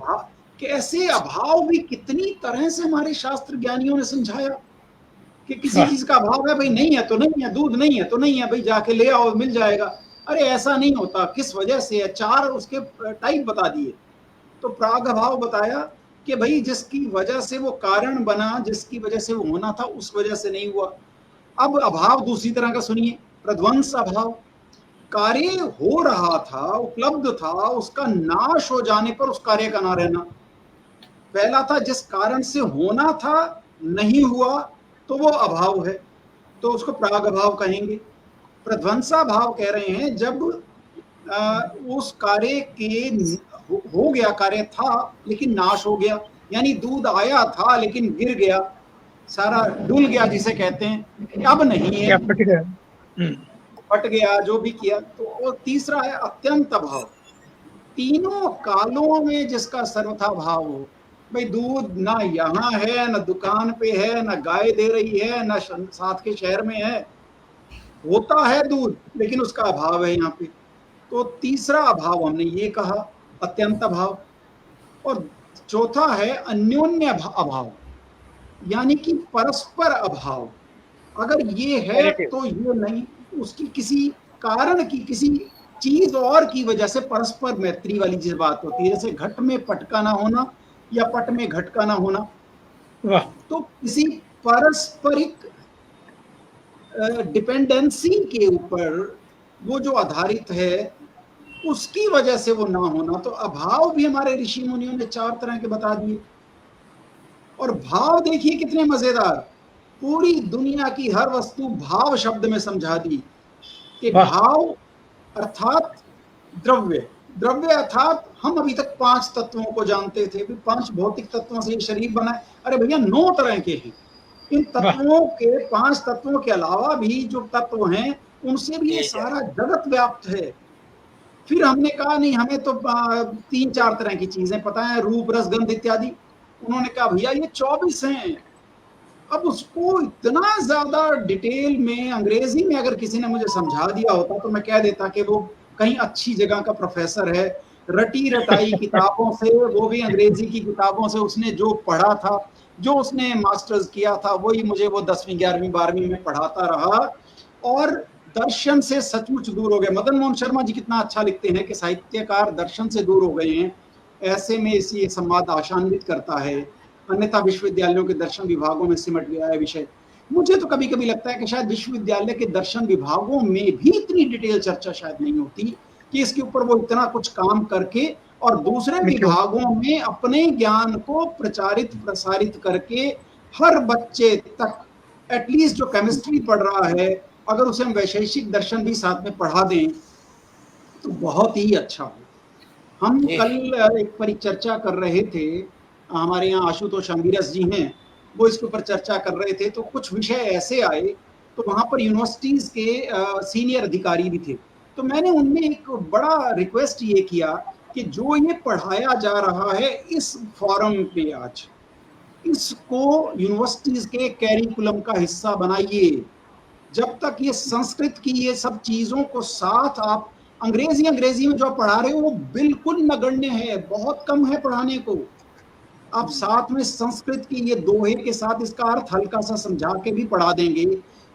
[SPEAKER 7] कैसे अभाव भी कितनी तरह से हमारे शास्त्र ज्ञानियों ने समझाया कि किसी चीज का अभाव है, भाई नहीं है तो नहीं है, दूध नहीं है तो नहीं है, भाई जाके ले आओ मिल जाएगा। अरे ऐसा नहीं होता, किस वजह से है, 4 उसके टाइप बता दिए। तो प्राग अभाव बताया कि भाई जिसकी वजह से वो कारण बना, जिसकी वजह से वो होना था, उस वजह से नहीं हुआ। अब अभाव दूसरी तरह का सुनिए, प्रध्वंस अभाव। कार्य हो रहा था, उपलब्ध था, उसका नाश हो जाने पर उस कार्य का ना रहना। पहला था जिस कारण से होना था नहीं हुआ तो वो अभाव है, तो उसको प्राग अभाव कहेंगे। प्रध्वंसा भाव कह रहे हैं जब उस कार्य के हो गया, कार्य था लेकिन नाश हो गया, यानी दूध आया था लेकिन गिर गया, सारा डुल गया जिसे कहते हैं, अब नहीं है, फट गया, जो भी किया। तो और तीसरा है अत्यंत अभाव। तीनों कालों में जिसका सर्वथा भाव हो, भाई दूध ना यहाँ है, ना दुकान पे है, ना गाय दे रही है, ना साथ के शहर में है, होता है दूध लेकिन उसका अभाव है यहाँ पे। तो तीसरा अभाव हमने ये कहा, अत्यंत अभाव। और चौथा है अन्योन्य अभाव, यानी कि परस्पर अभाव। अगर ये है तो ये नहीं, उसकी किसी कारण की, किसी चीज और की वजह से परस्पर मैत्री वाली चीज बात होती है, जैसे घट में पट का ना होना या पट में घट का ना होना। तो किसी पारस्परिक डिपेंडेंसी के ऊपर वो जो आधारित है, उसकी वजह से वो ना होना। तो अभाव भी हमारे ऋषि मुनियों ने 4 तरह के बता दिए। और भाव देखिए कितने मजेदार, पूरी दुनिया की हर वस्तु भाव शब्द में समझा दी कि भाव अर्थात द्रव्य, द्रव्य अर्थात हम अभी तक 5 तत्वों को जानते थे, 5 भौतिक तत्वों से ये शरीर बना है। अरे भैया 9 तरह के हैं। इन तत्वों के, 5 तत्वों के अलावा भी जो तत्व हैं उनसे भी ये सारा जगत व्याप्त है। फिर हमने कहा नहीं, हमें तो 3-4 तरह की चीजें पता है, रूप रस गंध इत्यादि। उन्होंने कहा भैया ये 24 हैं। अब उसको इतना ज्यादा डिटेल में अंग्रेजी में अगर किसी ने मुझे समझा दिया होता तो मैं कह देता कि वो कहीं अच्छी जगह का प्रोफेसर है, रटी रटाई किताबों से, वो भी अंग्रेजी की किताबों से उसने जो पढ़ा था, जो उसने मास्टर्स किया था, वही मुझे वो 10वीं 11वीं 12वीं में पढ़ाता रहा और दर्शन से सचमुच दूर हो गए। मदन मोहन शर्मा जी कितना अच्छा लिखते हैं कि साहित्यकार दर्शन से दूर हो गए हैं, ऐसे में इसी संवाद आशान्वित करता है, अन्यथा विश्वविद्यालयों के दर्शन विभागों में सिमट गया है विषय। मुझे तो कभी कभी लगता है कि शायद विश्वविद्यालय के दर्शन विभागों में भी इतनी डिटेल चर्चा शायद नहीं होती कि इसके ऊपर वो इतना कुछ काम करके और दूसरे विभागों में अपने ज्ञान को प्रचारित प्रसारित करके हर बच्चे तक, एटलीस्ट जो केमिस्ट्री पढ़ रहा है, अगर उसे हम वैशेषिक दर्शन भी साथ में पढ़ा दें तो बहुत ही अच्छा हो। हम कल एक परिचर्चा कर रहे थे, हमारे यहाँ आशुतोष अंगिरस जी हैं, वो इसके ऊपर चर्चा कर रहे थे, तो कुछ विषय ऐसे आए, तो वहाँ पर यूनिवर्सिटीज के सीनियर अधिकारी भी थे। तो मैंने उनमें एक बड़ा रिक्वेस्ट ये किया कि जो ये पढ़ाया जा रहा है इस फॉरम पे आज, इसको यूनिवर्सिटीज के कैरिकुलम का हिस्सा बनाइए। जब तक ये संस्कृत की ये सब चीजों को साथ आप अंग्रेजी में जो पढ़ा रहे हो वो बिल्कुल नगण्य है, बहुत कम है पढ़ाने को। आप साथ में संस्कृत की ये दोहे के साथ इसका अर्थ हल्का सा समझा के भी पढ़ा देंगे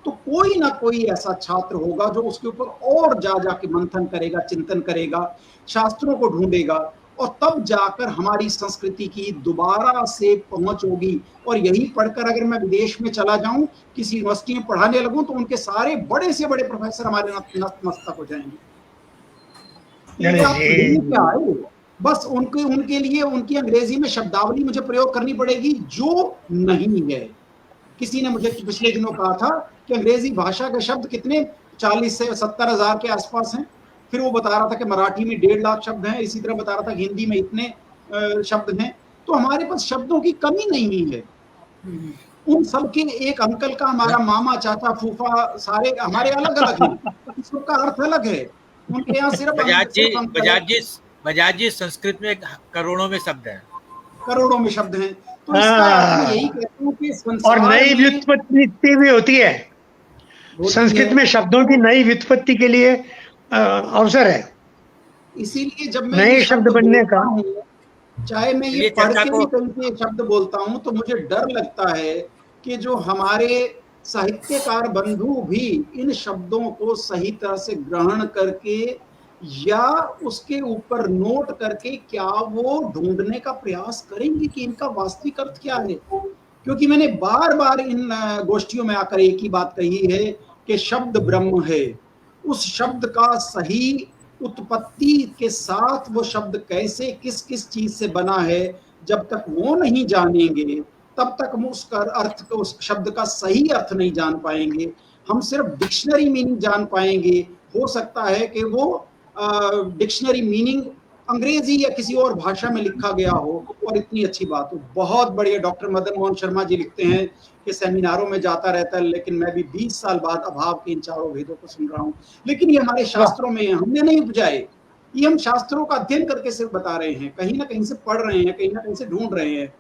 [SPEAKER 7] तो कोई ना कोई ऐसा छात्र होगा जो उसके ऊपर और जा के मंथन करेगा, चिंतन करेगा, शास्त्रों को ढूंढेगा, और तब जाकर हमारी संस्कृति की दोबारा से पहुंच होगी। और यही पढ़कर अगर मैं विदेश में चला जाऊं, किसी यूनिवर्सिटी में पढ़ाने लगूं, तो उनके सारे बड़े से बड़े प्रोफेसर हमारे नतमस्तक हो जाएंगे। क्या है, बस उनके लिए उनकी अंग्रेजी में शब्दावली मुझे प्रयोग करनी पड़ेगी जो नहीं है। किसी ने मुझे पिछले दिनों कहा था कि अंग्रेजी भाषा के शब्द कितने 40 से 70 हजार के आसपास हैं। फिर वो बता रहा था कि मराठी में 1.5 लाख शब्द हैं, इसी तरह बता रहा था कि हिंदी में इतने शब्द हैं। तो हमारे पास शब्दों की कमी नहीं है। उन सब के एक अंकल का हमारा मामा, चाचा, फूफा सारे हमारे अलग अलग हैं, सबका अर्थ अलग है। उनके यहाँ सिर्फ अंकल है।
[SPEAKER 1] बजाज जी संस्कृत में करोड़ों में शब्द हैं,
[SPEAKER 7] करोड़ों में शब्द हैं। तो इसका अर्थ मैं यही कहता हूँ कि संसार
[SPEAKER 6] और नई व्युत्पत्ति भी होती है संस्कृत में, शब्दों की नई व्युत्पत्ति के लिए अवसर है,
[SPEAKER 7] इसीलिए जब मैं
[SPEAKER 6] नए शब्द बनने का।
[SPEAKER 7] चाहे मैं ये पढ़ के भी कहीं पे शब्द बोलता हूं तो मुझे डर लगता है कि जो हमारे साहित्यकार बंधु भी इन शब्दों को सही तरह से ग्रहण करके या उसके ऊपर नोट करके क्या वो ढूंढने का प्रयास करेंगे कि इनका वास्तविक अर्थ क्या है। क्योंकि मैंने बार बार इन गोष्ठियों में आकर एक ही बात कही है कि शब्द ब्रह्म है। उस शब्द का सही उत्पत्ति के साथ वो शब्द कैसे किस किस चीज से बना है, जब तक वो नहीं जानेंगे तब तक हम उसका अर्थ को, उस शब्द का सही अर्थ नहीं जान पाएंगे। हम सिर्फ डिक्शनरी मीनिंग जान पाएंगे। हो सकता है कि वो डिक्शनरी मीनिंग अंग्रेजी या किसी और भाषा में लिखा गया हो और इतनी अच्छी बात हो। बहुत बढ़िया। डॉक्टर मदन मोहन शर्मा जी लिखते हैं कि सेमिनारों में जाता रहता है, लेकिन मैं भी 20 साल बाद अभाव के इन चारों भेदों को सुन रहा हूँ। लेकिन ये हमारे शास्त्रों में हमने नहीं उपजाए, ये हम शास्त्रों का अध्ययन करके सिर्फ बता रहे हैं, कहीं ना कहीं से पढ़ रहे हैं, कहीं ना कहीं से ढूंढ रहे हैं।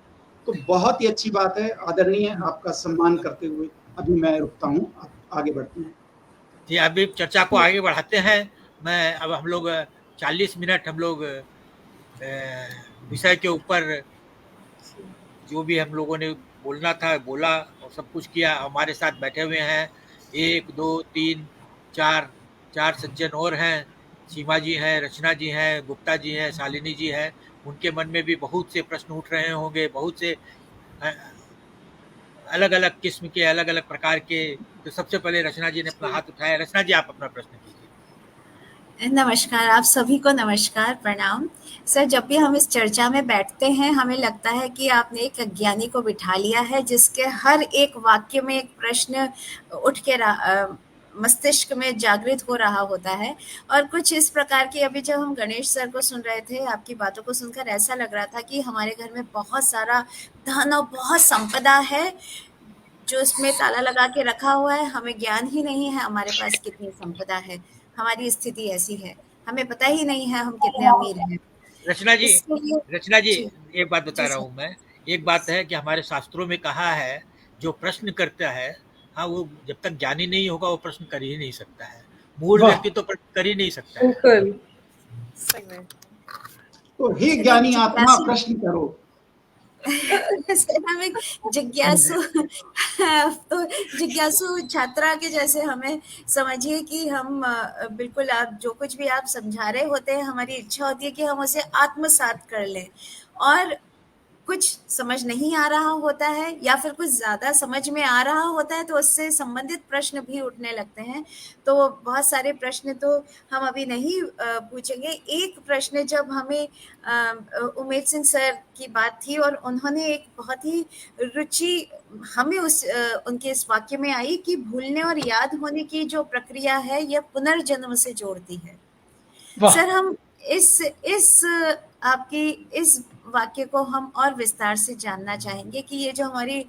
[SPEAKER 7] तो बहुत ही अच्छी बात है। आदरणीय, आपका सम्मान करते हुए अभी मैं रुकता हूँ, आगे बढ़ते हैं।
[SPEAKER 1] जी, अभी चर्चा को आगे बढ़ाते हैं। मैं अब हम लोग 40 मिनट हम लोग विषय के ऊपर जो भी हम लोगों ने बोलना था बोला और सब कुछ किया। हमारे साथ बैठे हुए हैं 1 2 3 4 सज्जन और हैं। सीमा जी हैं, रचना जी हैं, गुप्ता जी हैं, शालिनी जी हैं। उनके मन में भी बहुत से प्रश्न उठ रहे होंगे, बहुत से अलग अलग किस्म के, अलग अलग प्रकार के। तो सबसे पहले रचना जी ने अपना हाथ उठाया। रचना जी, आप अपना प्रश्न कीजिए।
[SPEAKER 3] नमस्कार, आप सभी को नमस्कार, प्रणाम। सर, जब भी हम इस चर्चा में बैठते हैं हमें लगता है कि आपने एक अज्ञानी को बिठा लिया है जिसके हर एक वाक्य में एक प्रश्न उठ के मस्तिष्क में जागृत हो रहा होता है। और कुछ इस प्रकार की, अभी जब हम गणेश सर को सुन रहे थे, आपकी बातों को सुनकर ऐसा लग रहा था कि हमारे घर में बहुत सारा धन और बहुत संपदा है जो उसमें ताला लगा के रखा हुआ है। हमें ज्ञान ही नहीं है हमारे पास कितनी संपदा है। हमारी स्थिति ऐसी है, हमें पता ही नहीं है हम कितने अमीर हैं।
[SPEAKER 1] रचना जी एक बात बता रहा हूँ मैं। एक बात है कि हमारे शास्त्रों में कहा है, जो प्रश्न करता है, हाँ, वो जब तक ज्ञानी नहीं होगा वो प्रश्न कर ही नहीं सकता है। मूढ़ व्यक्ति तो प्रश्न कर ही नहीं सकता है।
[SPEAKER 7] तो हे ज्ञानी आत्मा, प्रश्न करो।
[SPEAKER 3] हमें जिज्ञासु छात्रा के जैसे हमें समझिए कि हम बिल्कुल, आप जो कुछ भी आप समझा रहे होते हैं, हमारी इच्छा होती है कि हम उसे आत्मसात कर लें। और कुछ समझ नहीं आ रहा होता है या फिर कुछ ज़्यादा समझ में आ रहा होता है तो उससे संबंधित प्रश्न भी उठने लगते हैं। तो बहुत सारे प्रश्न तो हम अभी नहीं पूछेंगे। एक प्रश्न, जब हमें उमेश सिंह सर की बात थी और उन्होंने एक बहुत ही रुचि हमें उनके इस वाक्य में आई कि भूलने और याद होने की जो प्रक्रिया है यह पुनर्जन्म से जोड़ती है। सर, हम इस आपकी इस वाक्य को हम और विस्तार से जानना चाहेंगे कि ये जो हमारी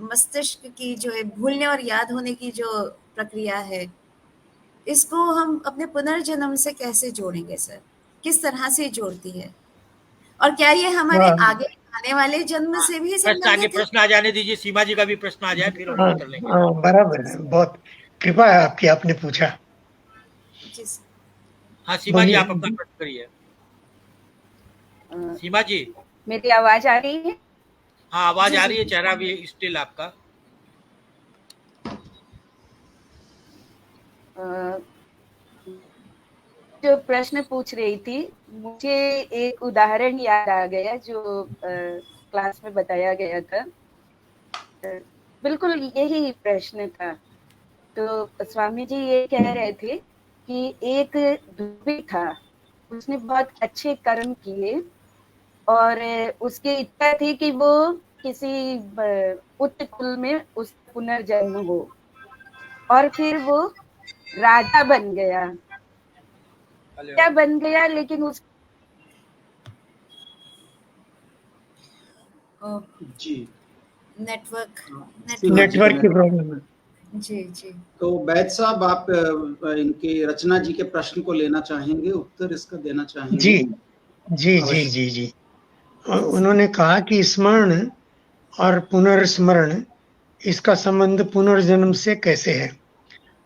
[SPEAKER 3] मस्तिष्क की जो भूलने और याद होने की जो प्रक्रिया है, इसको हम अपने पुनर्जन्म से कैसे जोड़ेंगे सर? किस तरह से जोड़ती है? और क्या ये हमारे आगे आने वाले जन्म से भी संबंधित है?
[SPEAKER 1] प्रश्न आ जाने दीजिए, सीमा जी का भी प्रश्न आ जाए, फिर हम उत्तर लेंगे।
[SPEAKER 6] बराबर है, बहुत कृपा है आपकी, आपने पूछा।
[SPEAKER 3] जी सर।
[SPEAKER 1] हाँ, सीमा जी, आप अपना प्रश्न करिए। सीमा जी,
[SPEAKER 8] मेरी आवाज आ रही है?
[SPEAKER 1] हाँ, आवाज आ रही है, चेहरा भी स्टिल आपका।
[SPEAKER 8] जो प्रश्न पूछ रही थी, मुझे एक उदाहरण याद आ गया जो क्लास में बताया गया था। बिल्कुल यही प्रश्न था। तो स्वामी जी ये कह रहे थे कि एक धोबी था, उसने बहुत अच्छे कर्म किए और उसकी इच्छा थी कि वो किसी उच्च कुल में उस पुनर्जन्म हो, और फिर वो राजा बन गया। क्या बन गया, लेकिन उस
[SPEAKER 7] जी
[SPEAKER 6] नेटवर्क की प्रॉब्लम है।
[SPEAKER 2] जी जी।
[SPEAKER 7] तो बैद साहब, आप इनके रचना जी के प्रश्न को लेना चाहेंगे, उत्तर इसका देना चाहेंगे?
[SPEAKER 6] जी जी जी जी जी। उन्होंने कहा कि स्मरण और पुनर्स्मरण, इसका संबंध पुनर्जन्म से कैसे है।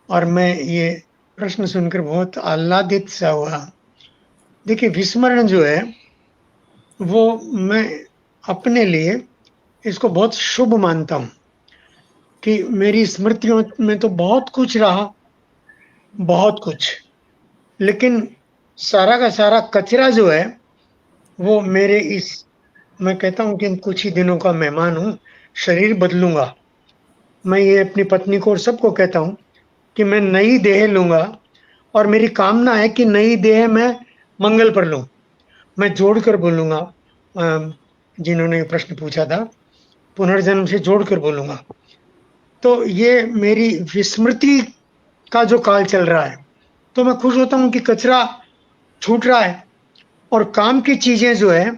[SPEAKER 6] और मैं ये प्रश्न सुनकर बहुत आह्लादित सा हुआ। देखिए, विस्मरण जो है वो मैं अपने लिए इसको बहुत शुभ मानता हूँ कि मेरी स्मृतियों में तो बहुत कुछ रहा, बहुत कुछ, लेकिन सारा का सारा कचरा जो है वो मेरे इस, मैं कहता हूँ कि कुछ ही दिनों का मेहमान हूँ, शरीर बदलूंगा। मैं ये अपनी पत्नी को और सबको कहता हूँ कि मैं नई देह लूंगा, और मेरी कामना है कि नई देह मैं मंगल पर लूं। मैं जोड़कर बोलूंगा, जिन्होंने प्रश्न पूछा था, पुनर्जन्म से जोड़कर बोलूंगा। तो ये मेरी विस्मृति का जो काल चल रहा है, तो मैं खुश होता हूँ कि कचरा छूट रहा है और काम की चीजें जो है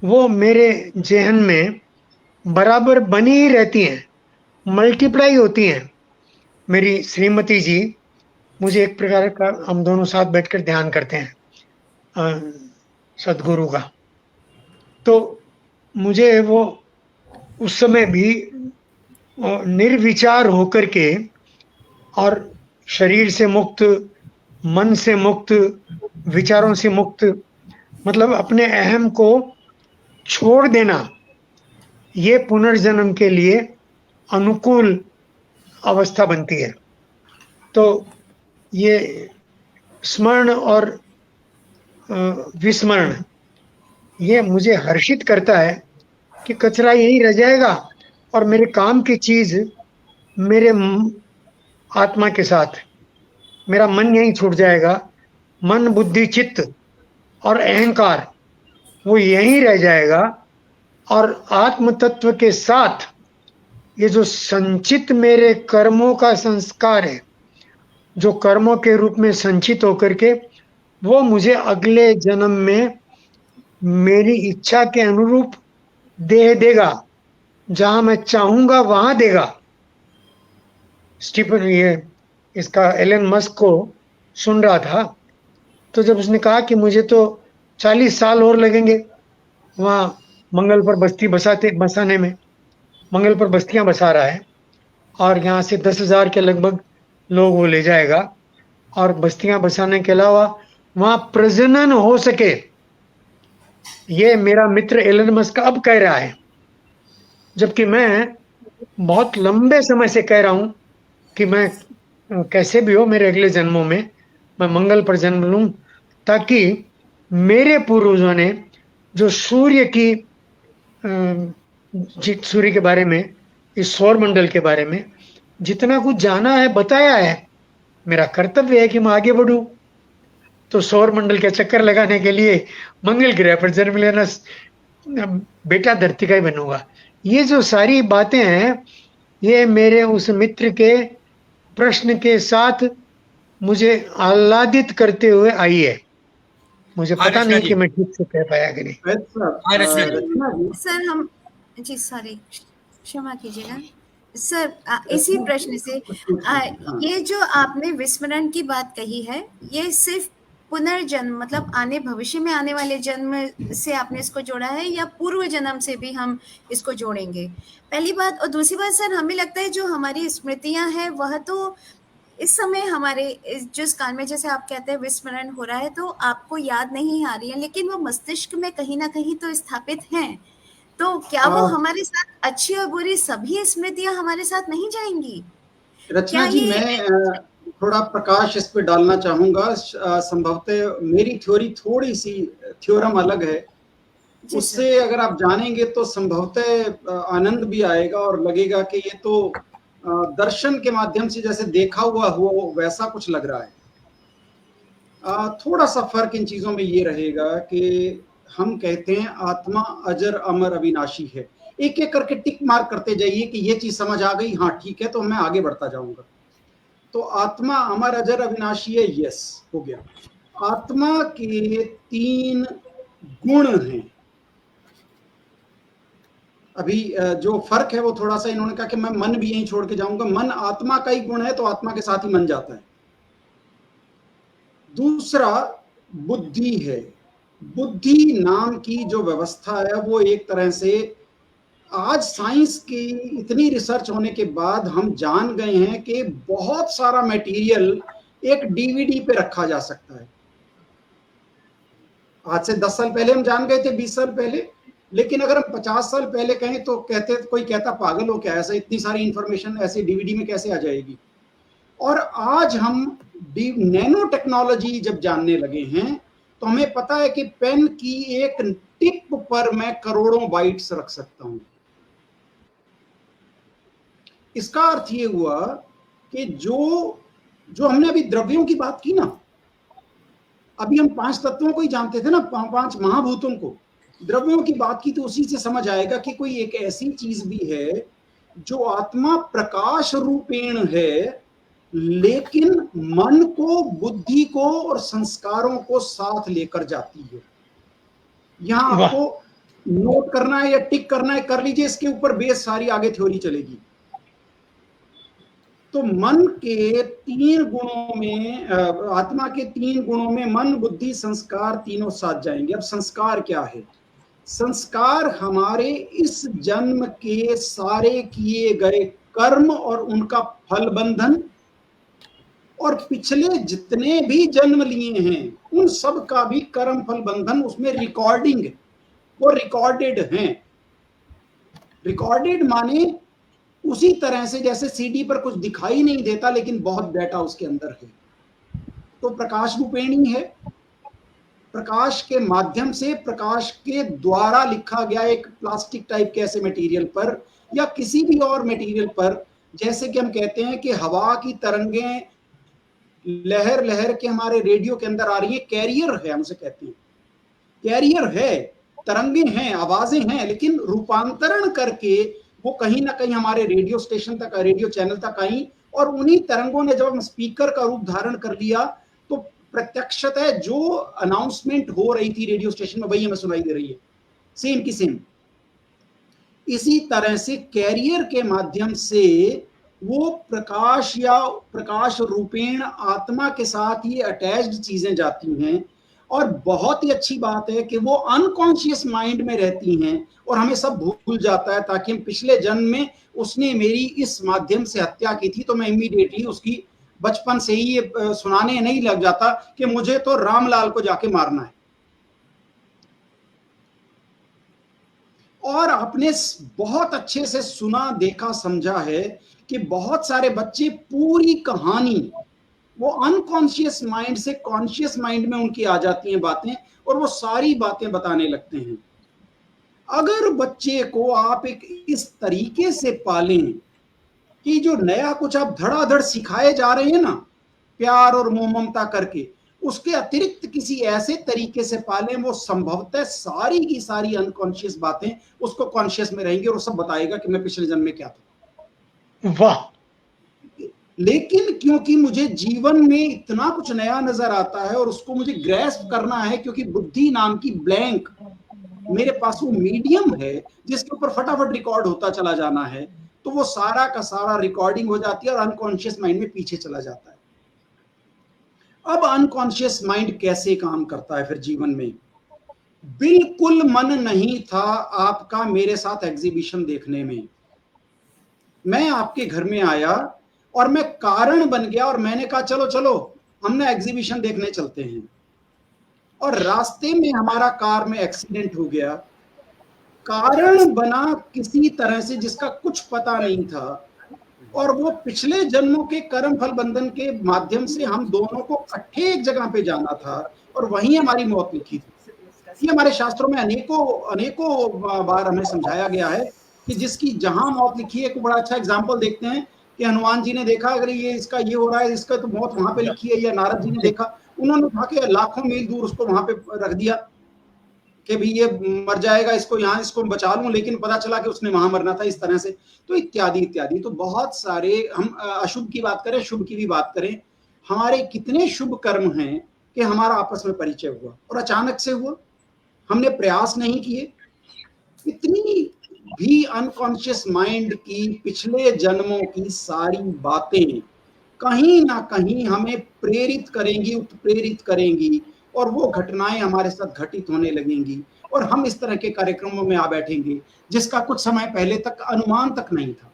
[SPEAKER 6] वो मेरे जेहन में बराबर बनी ही रहती हैं, मल्टीप्लाई होती हैं। मेरी श्रीमती जी मुझे एक प्रकार का, हम दोनों साथ बैठकर ध्यान करते हैं सदगुरु का, तो मुझे वो उस समय भी निर्विचार होकर के और शरीर से मुक्त, मन से मुक्त, विचारों से मुक्त, मतलब अपने अहम को छोड़ देना, ये पुनर्जन्म के लिए अनुकूल अवस्था बनती है। तो ये स्मरण और विस्मरण, ये मुझे हर्षित करता है कि कचरा यही रह जाएगा और मेरे काम की चीज मेरे आत्मा के साथ, मेरा मन यही छूट जाएगा। मन, बुद्धि, चित्त और अहंकार वो यहीं रह जाएगा, और आत्म तत्व के साथ ये जो संचित मेरे कर्मों का संस्कार है, जो कर्मों के रूप में संचित होकर के वो मुझे अगले जन्म में मेरी इच्छा के अनुरूप देह देगा, जहां मैं चाहूंगा वहां देगा। स्टीफन, ये इसका एलन मस्क को सुन रहा था, तो जब उसने कहा कि मुझे तो 40 साल और लगेंगे वहां मंगल पर बस्ती बसाने में, मंगल पर बस्तियां बसा रहा है और यहाँ से 10,000 के लगभग लोग वो ले जाएगा, और बस्तियां बसाने के अलावा वहां प्रजनन हो सके, ये मेरा मित्र एलन मस्क अब कह रहा है। जबकि मैं बहुत लंबे समय से कह रहा हूं कि मैं कैसे भी हो मेरे अगले जन्मों में मैं मंगल पर जन्म लूं, ताकि मेरे पूर्वजों ने जो सूर्य के बारे में, इस सौर मंडल के बारे में जितना कुछ जाना है, बताया है, मेरा कर्तव्य है कि मैं आगे बढ़ूं। तो सौर मंडल के चक्कर लगाने के लिए मंगल ग्रह पर जन्म लेना, बेटा धरती का ही बनूंगा। ये जो सारी बातें हैं, ये मेरे उस मित्र के प्रश्न के साथ मुझे आह्लादित करते हुए आई है। मुझे पता नहीं कि मैं ठीक से कह पाया कि नहीं।
[SPEAKER 3] सर हम जी, सॉरी, क्षमा कीजिएगा सर, इसी प्रश्न से ये जो आपने विस्मरण की बात कही है, ये सिर्फ पुनर्जन्म मतलब आने भविष्य में आने वाले जन्म से आपने इसको जोड़ा है, या पूर्व जन्म से भी हम इसको जोड़ेंगे? पहली बात। और दूसरी बात सर, हमें लगता है जो हमारी स्मृतियां हैं वह तो इस समय हमारे जिस काल में, जैसे आप कहते हैं विस्मरण हो रहा है, तो आपको याद नहीं आ रही है, लेकिन वो मस्तिष्क में कहीं ना कहीं तो स्थापित हैं। तो क्या वो हमारे साथ अच्छी और बुरी सभी स्मृतियां हमारे साथ नहीं जाएंगी?
[SPEAKER 7] रचना जी, मैं थोड़ा प्रकाश इस पे डालना चाहूंगा। संभवतः मेरी थ्योरी थोड़ी सी थ्योरम अलग है, उससे अगर आप जानेंगे तो संभवतः आनंद भी आएगा और लगेगा कि ये तो दर्शन के माध्यम से जैसे देखा हुआ हो वैसा कुछ लग रहा है। थोड़ा सा फर्क इन चीजों में ये रहेगा कि हम कहते हैं आत्मा अजर अमर अविनाशी है। एक एक करके टिक मार्क करते जाइए कि ये चीज समझ आ गई, हाँ ठीक है, तो मैं आगे बढ़ता जाऊंगा। तो आत्मा अमर अजर अविनाशी है, यस, हो गया। आत्मा के 3 गुण हैं। अभी जो फर्क है वो थोड़ा सा, इन्होंने कहा कि मैं मन भी यहीं छोड़ के जाऊंगा। मन आत्मा का ही गुण है, तो आत्मा के साथ ही मन जाता है। दूसरा बुद्धि है। बुद्धि नाम की जो व्यवस्था है वो एक तरह से आज साइंस की इतनी रिसर्च होने के बाद हम जान गए हैं कि बहुत सारा मटेरियल एक डीवीडी पे रखा जा सकता है। आज से 10 साल पहले हम जान गए थे, 20 साल पहले, लेकिन अगर हम 50 साल पहले कहें तो कोई कहता पागल हो क्या, ऐसा इतनी सारी इंफॉर्मेशन ऐसे डीवीडी में कैसे आ जाएगी। और आज हम नैनो टेक्नोलॉजी जब जानने लगे हैं तो हमें पता है कि पेन की एक टिप पर मैं करोड़ों बाइट्स रख सकता हूं। इसका अर्थ ये हुआ कि जो हमने अभी द्रव्यों की बात की ना, अभी हम 5 तत्वों को ही जानते थे ना, 5 महाभूतों को। द्रव्यों की बात की तो उसी से समझ आएगा कि कोई एक ऐसी चीज भी है जो आत्मा प्रकाश रूपेण है, लेकिन मन को, बुद्धि को और संस्कारों को साथ लेकर जाती है। यहां आपको नोट करना है या टिक करना है, कर लीजिए, इसके ऊपर बेस सारी आगे थ्योरी चलेगी। तो मन के 3 गुणों में, आत्मा के 3 गुणों में मन, बुद्धि, संस्कार तीनों साथ जाएंगे। अब संस्कार क्या है? संस्कार हमारे इस जन्म के सारे किए गए कर्म और उनका फल बंधन, और पिछले जितने भी जन्म लिए हैं उन सब का भी कर्म फल बंधन उसमें रिकॉर्डिंग, वो रिकॉर्डेड हैं। रिकॉर्डेड माने उसी तरह से जैसे सीडी पर कुछ दिखाई नहीं देता लेकिन बहुत डाटा उसके अंदर है। तो प्रकाश रूपेणी है। प्रकाश के माध्यम से, प्रकाश के द्वारा लिखा गया एक प्लास्टिक टाइप के ऐसे मटेरियल पर या किसी भी और मटेरियल पर, जैसे कि हम कहते हैं कि हवा की तरंगें लहर लहर के हमारे रेडियो के अंदर आ रही है, कैरियर है, हम उसे कहते हैं कैरियर है, तरंगें हैं, आवाजें हैं, लेकिन रूपांतरण करके वो कहीं ना कहीं हमारे रेडियो स्टेशन तक, रेडियो चैनल तक आई, और उन्हीं तरंगों ने जब स्पीकर का रूप धारण कर लिया तो प्रत्यक्षतः जो अनाउंसमेंट हो रही थी रेडियो स्टेशन में वही हमें सुनाई दे रही है, सेम की सेम। इसी तरह से कैरियर के माध्यम से वो प्रकाश या प्रकाश रूपेण आत्मा के साथ ये अटैच्ड चीजें जाती हैं, और बहुत ही अच्छी बात है कि वो अनकॉन्शियस माइंड में रहती हैं और हमें सब भूल जाता है, ताकि हम पिछले जन्म में उसने मेरी इस माध्यम से हत्या की थी तो मैं इमीडिएटली उसकी बचपन से ही ये सुनाने नहीं लग जाता कि मुझे तो रामलाल को जाके मारना है। और आपने बहुत अच्छे से सुना, देखा, समझा है कि बहुत सारे बच्चे पूरी कहानी वो अनकॉन्शियस माइंड से कॉन्शियस माइंड में उनकी आ जाती हैं बातें, और वो सारी बातें बताने लगते हैं। अगर बच्चे को आप एक इस तरीके से पालें कि जो नया कुछ आप धड़ाधड़ सिखाए जा रहे हैं ना, प्यार और मोह ममता करके, उसके अतिरिक्त किसी ऐसे तरीके से पालें वो संभवतः सारी की सारी अनकॉन्शियस बातें उसको कॉन्शियस में रहेंगी और वो सब बताएगा कि मैं पिछले जन्म में क्या था।
[SPEAKER 6] वाह।
[SPEAKER 7] लेकिन क्योंकि मुझे जीवन में इतना कुछ नया नजर आता है और उसको मुझे ग्रैस्प करना है, क्योंकि बुद्धि नाम की ब्लैंक मेरे पास वो मीडियम है जिसके ऊपर फटाफट रिकॉर्ड होता चला जाना है, तो वो सारा का सारा रिकॉर्डिंग हो जाती है और अनकॉन्शियस माइंड में पीछे चला जाता है। अब अनकॉन्शियस माइंड कैसे काम करता है फिर जीवन में? बिल्कुल मन नहीं था आपका मेरे साथ एग्जीबिशन देखने में। मैं आपके घर में आया और मैं कारण बन गया और मैंने कहा चलो चलो हमने एग्जीबिशन देखने चलते हैं, और रास्ते में हमारा कार में एक्सीडेंट हो गया। कारण बना किसी तरह से जिसका कुछ पता नहीं था, और वो पिछले जन्मों के कर्म फल बंधन के माध्यम से हम दोनों को इकट्ठे एक जगह पे जाना था और वहीं हमारी मौत लिखी थी। ये हमारे शास्त्रों में अनेकों बार हमें समझाया गया है कि जिसकी जहां मौत लिखी है। को बड़ा अच्छा एग्जाम्पल देखते हैं कि हनुमान जी ने देखा अगर ये इसका ये हो रहा है, इसका तो मौत वहां पे लिखी है, या नारद जी ने देखा, उन्होंने उठा के लाखों मील दूर उसको वहां पे रख दिया कि भी ये मर जाएगा, इसको यहाँ इसको बचा लूं, लेकिन पता चला कि उसने वहां मरना था, इस तरह से। तो इत्यादि इत्यादि। तो बहुत सारे, हम अशुभ की बात करें, शुभ की भी बात करें, हमारे कितने शुभ कर्म हैं कि हमारा आपस में परिचय हुआ, और अचानक से हुआ, हमने प्रयास नहीं किए। इतनी भी अनकॉन्शियस माइंड की पिछले जन्मों की सारी बातें कहीं ना कहीं हमें प्रेरित करेंगी, उत्प्रेरित करेंगी, और वो घटनाएं हमारे साथ घटित होने लगेंगी, और हम इस तरह के कार्यक्रमों में आ बैठेंगे जिसका कुछ समय पहले तक अनुमान तक नहीं था।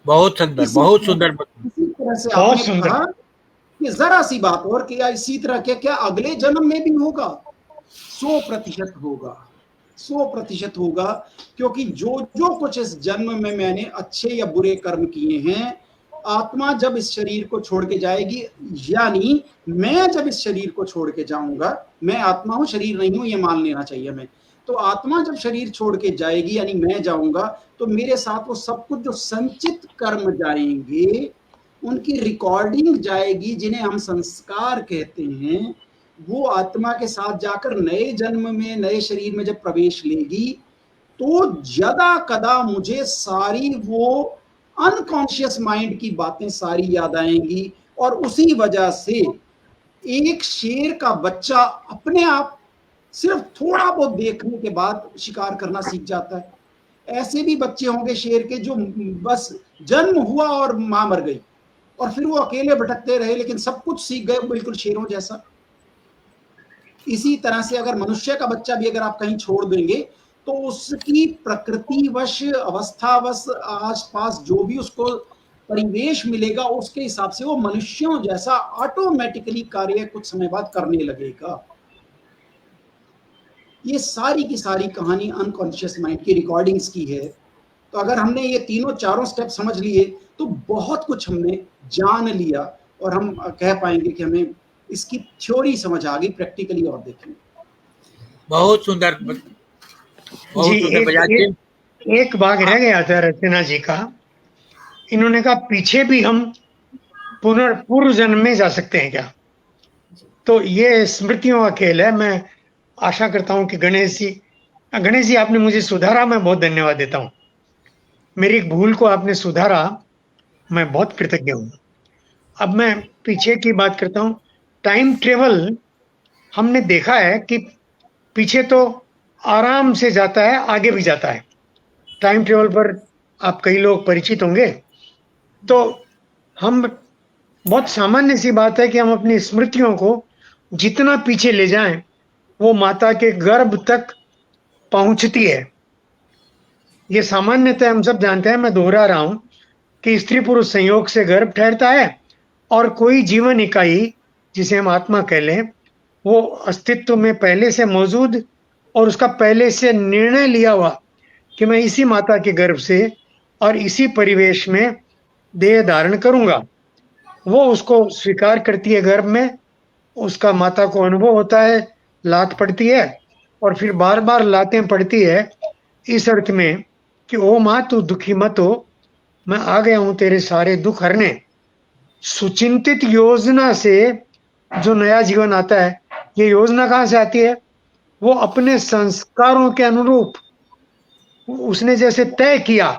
[SPEAKER 1] बहुत सुंदर, बहुत सुंदर।
[SPEAKER 7] इसी तरह से आपने कहा कि जरा सी बात और किया, इसी तरह के क्या अगले जन्म में भी होगा? 100% होगा, 100% होगा, क्योंकि जो जो कुछ इस जन्म में मैंने अच्छे या बुरे कर्म किए हैं, आत्मा जब इस शरीर को छोड़ के जाएगी, यानी मैं जब इस शरीर को छोड़ के जाऊंगा, मैं आत्मा हूं, शरीर नहीं हूं, ये मान लेना चाहिए हमें। तो आत्मा जब शरीर छोड़ के जाएगी, यानी मैं जाऊंगा, तो मेरे साथ वो सब कुछ जो संचित कर्म जाएंगे, उनकी रिकॉर्डिंग जाएगी, जिन्हें हम संस्कार कहते हैं। वो आत्मा के साथ जाकर नए जन्म में, नए शरीर में जब प्रवेश लेगी, तो यदा कदा मुझे सारी वो अनकॉन्शियस माइंड की बातें सारी याद आएंगी, और उसी वजह से एक शेर का बच्चा अपने आप सिर्फ थोड़ा बहुत देखने के बाद शिकार करना सीख जाता है। ऐसे भी बच्चे होंगे शेर के जो बस जन्म हुआ और मां मर गई, और फिर वो अकेले भटकते रहे, लेकिन सब कुछ सीख गए बिल्कुल शेरों जैसा। इसी तरह से अगर मनुष्य का बच्चा भी अगर आप कहीं छोड़ देंगे, तो उसकी प्रकृतिवश, अवस्थावश, आसपास जो भी उसको परिवेश मिलेगा, उसके हिसाब से वो मनुष्यों जैसा ऑटोमेटिकली कार्य कुछ समय बाद करने लगेगा। ये सारी की सारी कहानी अनकॉन्शियस माइंड की रिकॉर्डिंग्स की है। तो अगर हमने ये तीनों चारों स्टेप समझ लिए, तो बहुत कुछ हमने जान लिया, और हम कह पाएंगे कि हमें इसकी थ्योरी समझ आ गई, प्रैक्टिकली और देखेंगे।
[SPEAKER 1] बहुत सुंदर, बहुत सुंदर बजाज जी।
[SPEAKER 6] एक भाग रह गया था रचना जी का। इन्होंने कहा पीछे भी हम पूर्व जन्म में जा सकते हैं क्या? तो ये स्मृतियों का खेल है। मैं आशा करता हूं कि गणेश जी आपने मुझे सुधारा, मैं बहुत धन्यवाद देता हूं। मेरी एक भूल को आपने सुधारा, मैं बहुत कृतज्ञ हूं। अब मैं पीछे की बात करता हूं। टाइम ट्रेवल हमने देखा है कि पीछे तो आराम से जाता है, आगे भी जाता है। टाइम ट्रेवल पर आप कई लोग परिचित होंगे। तो हम बहुत सामान्य सी बात है कि हम अपनी स्मृतियों को जितना पीछे ले जाएं, वो माता के गर्भ तक पहुंचती है। ये सामान्यतः हम सब जानते हैं। मैं दोहरा रहा हूं कि स्त्री पुरुष संयोग से गर्भ ठहरता है, और कोई जीवन इकाई जिसे हम आत्मा कह लें, वो अस्तित्व में पहले से मौजूद, और उसका पहले से निर्णय लिया हुआ कि मैं इसी माता के गर्भ से और इसी परिवेश में देह धारण करूंगा। वो उसको स्वीकार करती है गर्भ में, उसका माता को अनुभव होता है, लात पड़ती है, और फिर बार बार लातें पड़ती है, इस अर्थ में कि ओ माँ तू दुखी मत हो, मैं आ गया हूं तेरे सारे दुख हरने। सुचिंतित योजना से जो नया जीवन आता है, ये योजना कहाँ से आती है? वो अपने संस्कारों के अनुरूप उसने जैसे तय किया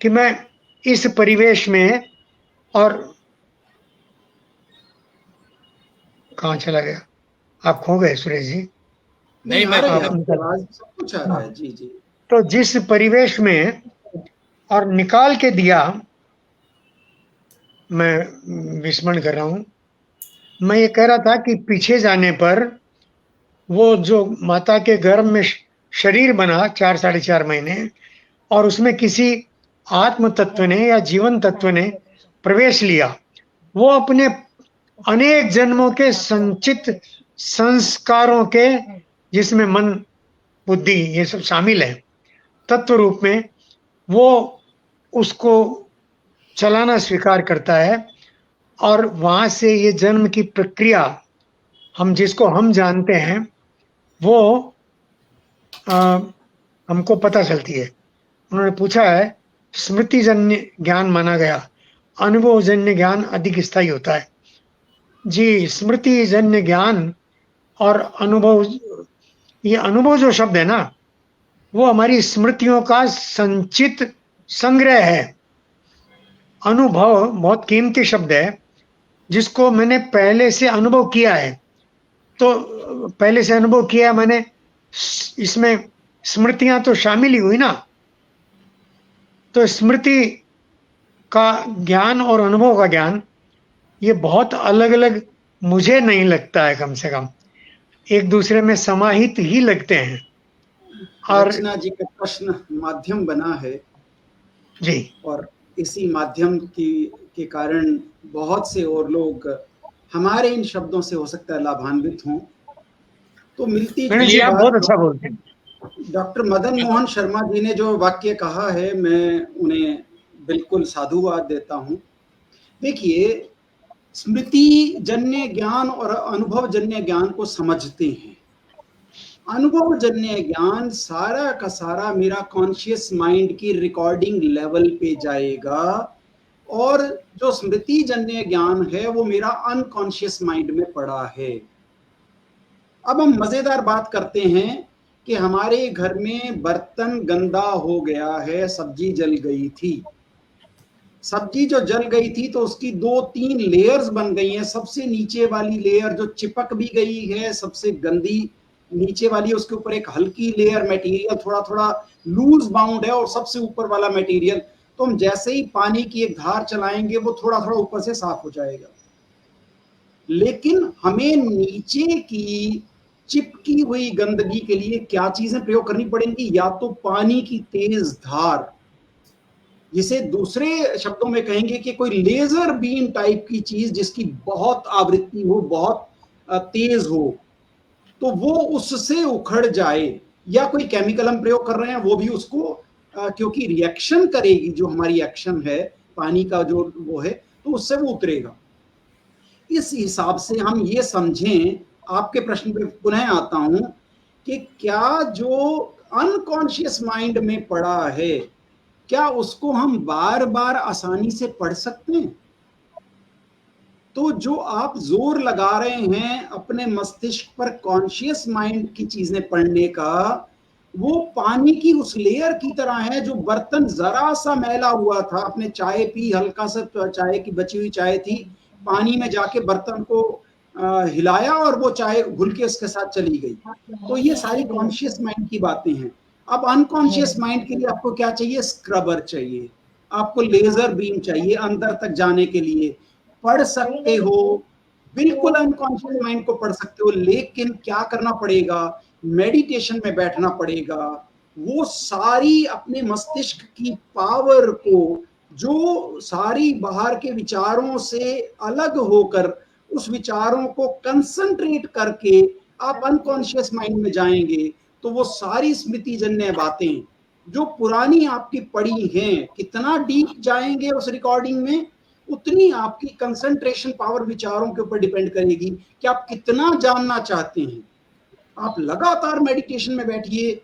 [SPEAKER 6] कि मैं इस परिवेश में, और कहाँ चला गया? आप खो गए सुरेश जी।
[SPEAKER 1] नहीं, मैं
[SPEAKER 7] सब कुछ आ रहा है। जी जी।
[SPEAKER 6] तो जिस परिवेश में, और निकाल के दिया, मैं विस्मरण कर रहा हूं। मैं ये कह रहा था कि पीछे जाने पर वो जो माता के गर्भ में शरीर बना 4 साढ़े 4 महीने, और उसमें किसी आत्म तत्व ने या जीवन तत्व ने प्रवेश लिया, वो अपने अनेक जन्मों के संचित संस्कारों के, जिसमें मन बुद्धि ये सब शामिल है, तत्व रूप में वो उसको चलाना स्वीकार करता है। और वहां से ये जन्म की प्रक्रिया हम जिसको हम जानते हैं, वो हमको पता चलती है। उन्होंने पूछा है, स्मृति जन्य ज्ञान माना गया, अनुभव जन्य ज्ञान अधिक स्थायी होता है। जी, स्मृति जन्य ज्ञान और अनुभव, ये अनुभव जो शब्द है ना, वो हमारी स्मृतियों का संचित संग्रह है। अनुभव बहुत कीमती शब्द है। जिसको मैंने पहले से अनुभव किया है, तो पहले से अनुभव किया मैंने, इसमें स्मृतियां तो शामिल ही हुई ना, तो स्मृति का ज्ञान और अनुभव का ज्ञान ये बहुत अलग अलग मुझे नहीं लगता है, कम से कम एक दूसरे में समाहित ही लगते हैं। और
[SPEAKER 7] रचना जी का प्रश्न माध्यम बना है
[SPEAKER 6] जी,
[SPEAKER 7] और इसी माध्यम के कारण बहुत से और लोग हमारे इन शब्दों से हो सकता है लाभान्वित हों। तो मिलती
[SPEAKER 6] गणेश जी आप बहुत अच्छा बोलते हैं।
[SPEAKER 7] डॉक्टर मदन मोहन शर्मा जी ने जो वाक्य कहा है, मैं उन्हें बिल्कुल साधुवाद देता हूं। देखिए, स्मृति जन्य ज्ञान और अनुभव जन्य ज्ञान को समझते हैं। अनुभव जन्य ज्ञान सारा का सारा मेरा कॉन्शियस माइंड की रिकॉर्डिंग लेवल पे जाएगा, और जो स्मृति जन्य ज्ञान है वो मेरा अनकॉन्शियस माइंड में पड़ा है। अब हम मजेदार बात करते हैं कि हमारे घर में बर्तन गंदा हो गया है, सब्जी जल गई थी। सब्जी जो जल गई थी तो उसकी 2-3 लेयर्स बन गई हैं। सबसे नीचे वाली लेयर जो चिपक भी गई है, सबसे गंदी नीचे वाली, उसके ऊपर एक हल्की लेयर मटेरियल थोड़ा थोड़ा लूज बाउंड है, और सबसे ऊपर वाला मटेरियल, तो हम जैसे ही पानी की एक धार चलाएंगे वो थोड़ा थोड़ा ऊपर से साफ हो जाएगा। लेकिन हमें नीचे की चिपकी हुई गंदगी के लिए क्या चीजें प्रयोग करनी पड़ेंगी? या तो पानी की तेज धार, जिसे दूसरे शब्दों में कहेंगे कि कोई लेजर बीम टाइप की चीज जिसकी बहुत आवृत्ति हो, बहुत तेज हो, तो वो उससे उखड़ जाए। या कोई केमिकल हम प्रयोग कर रहे हैं, वो भी उसको क्योंकि रिएक्शन करेगी, जो हमारी एक्शन है पानी का जो वो है, तो उससे वो उतरेगा। इस हिसाब से हम ये समझें, आपके प्रश्न पे पुनः आता हूं, कि क्या जो अनकॉन्शियस माइंड में पड़ा है, क्या उसको हम बार बार आसानी से पढ़ सकते हैं? तो जो आप जोर लगा रहे हैं अपने मस्तिष्क पर कॉन्शियस माइंड की चीजें पढ़ने का, वो पानी की उस लेयर की तरह है जो बर्तन जरा सा मैला हुआ था, आपने चाय पी, हल्का सा चाय की बची हुई चाय थी, पानी में जाके बर्तन को हिलाया और वो चाय घुल के उसके साथ चली गई। तो ये सारी कॉन्शियस माइंड की बातें हैं। अब अनकॉन्शियस माइंड के लिए आपको क्या चाहिए? स्क्रबर चाहिए, आपको लेजर बीम चाहिए अंदर तक जाने के लिए। पढ़ सकते हो, बिल्कुल अनकॉन्शियस माइंड को पढ़ सकते हो, लेकिन क्या करना पड़ेगा? मेडिटेशन में बैठना पड़ेगा। वो सारी अपने मस्तिष्क की पावर को, जो सारी बाहर के विचारों से अलग होकर उस विचारों को कंसंट्रेट करके आप अनकॉन्शियस माइंड में जाएंगे, तो वो सारी स्मृति जन्य बातें जो पुरानी आपकी पड़ी हैं, कितना डीप जाएंगे उस रिकॉर्डिंग में, उतनी आपकी कंसंट्रेशन पावर विचारों के ऊपर डिपेंड करेगी कि आप कितना जानना चाहते हैं। आप लगातार मेडिटेशन में बैठिए,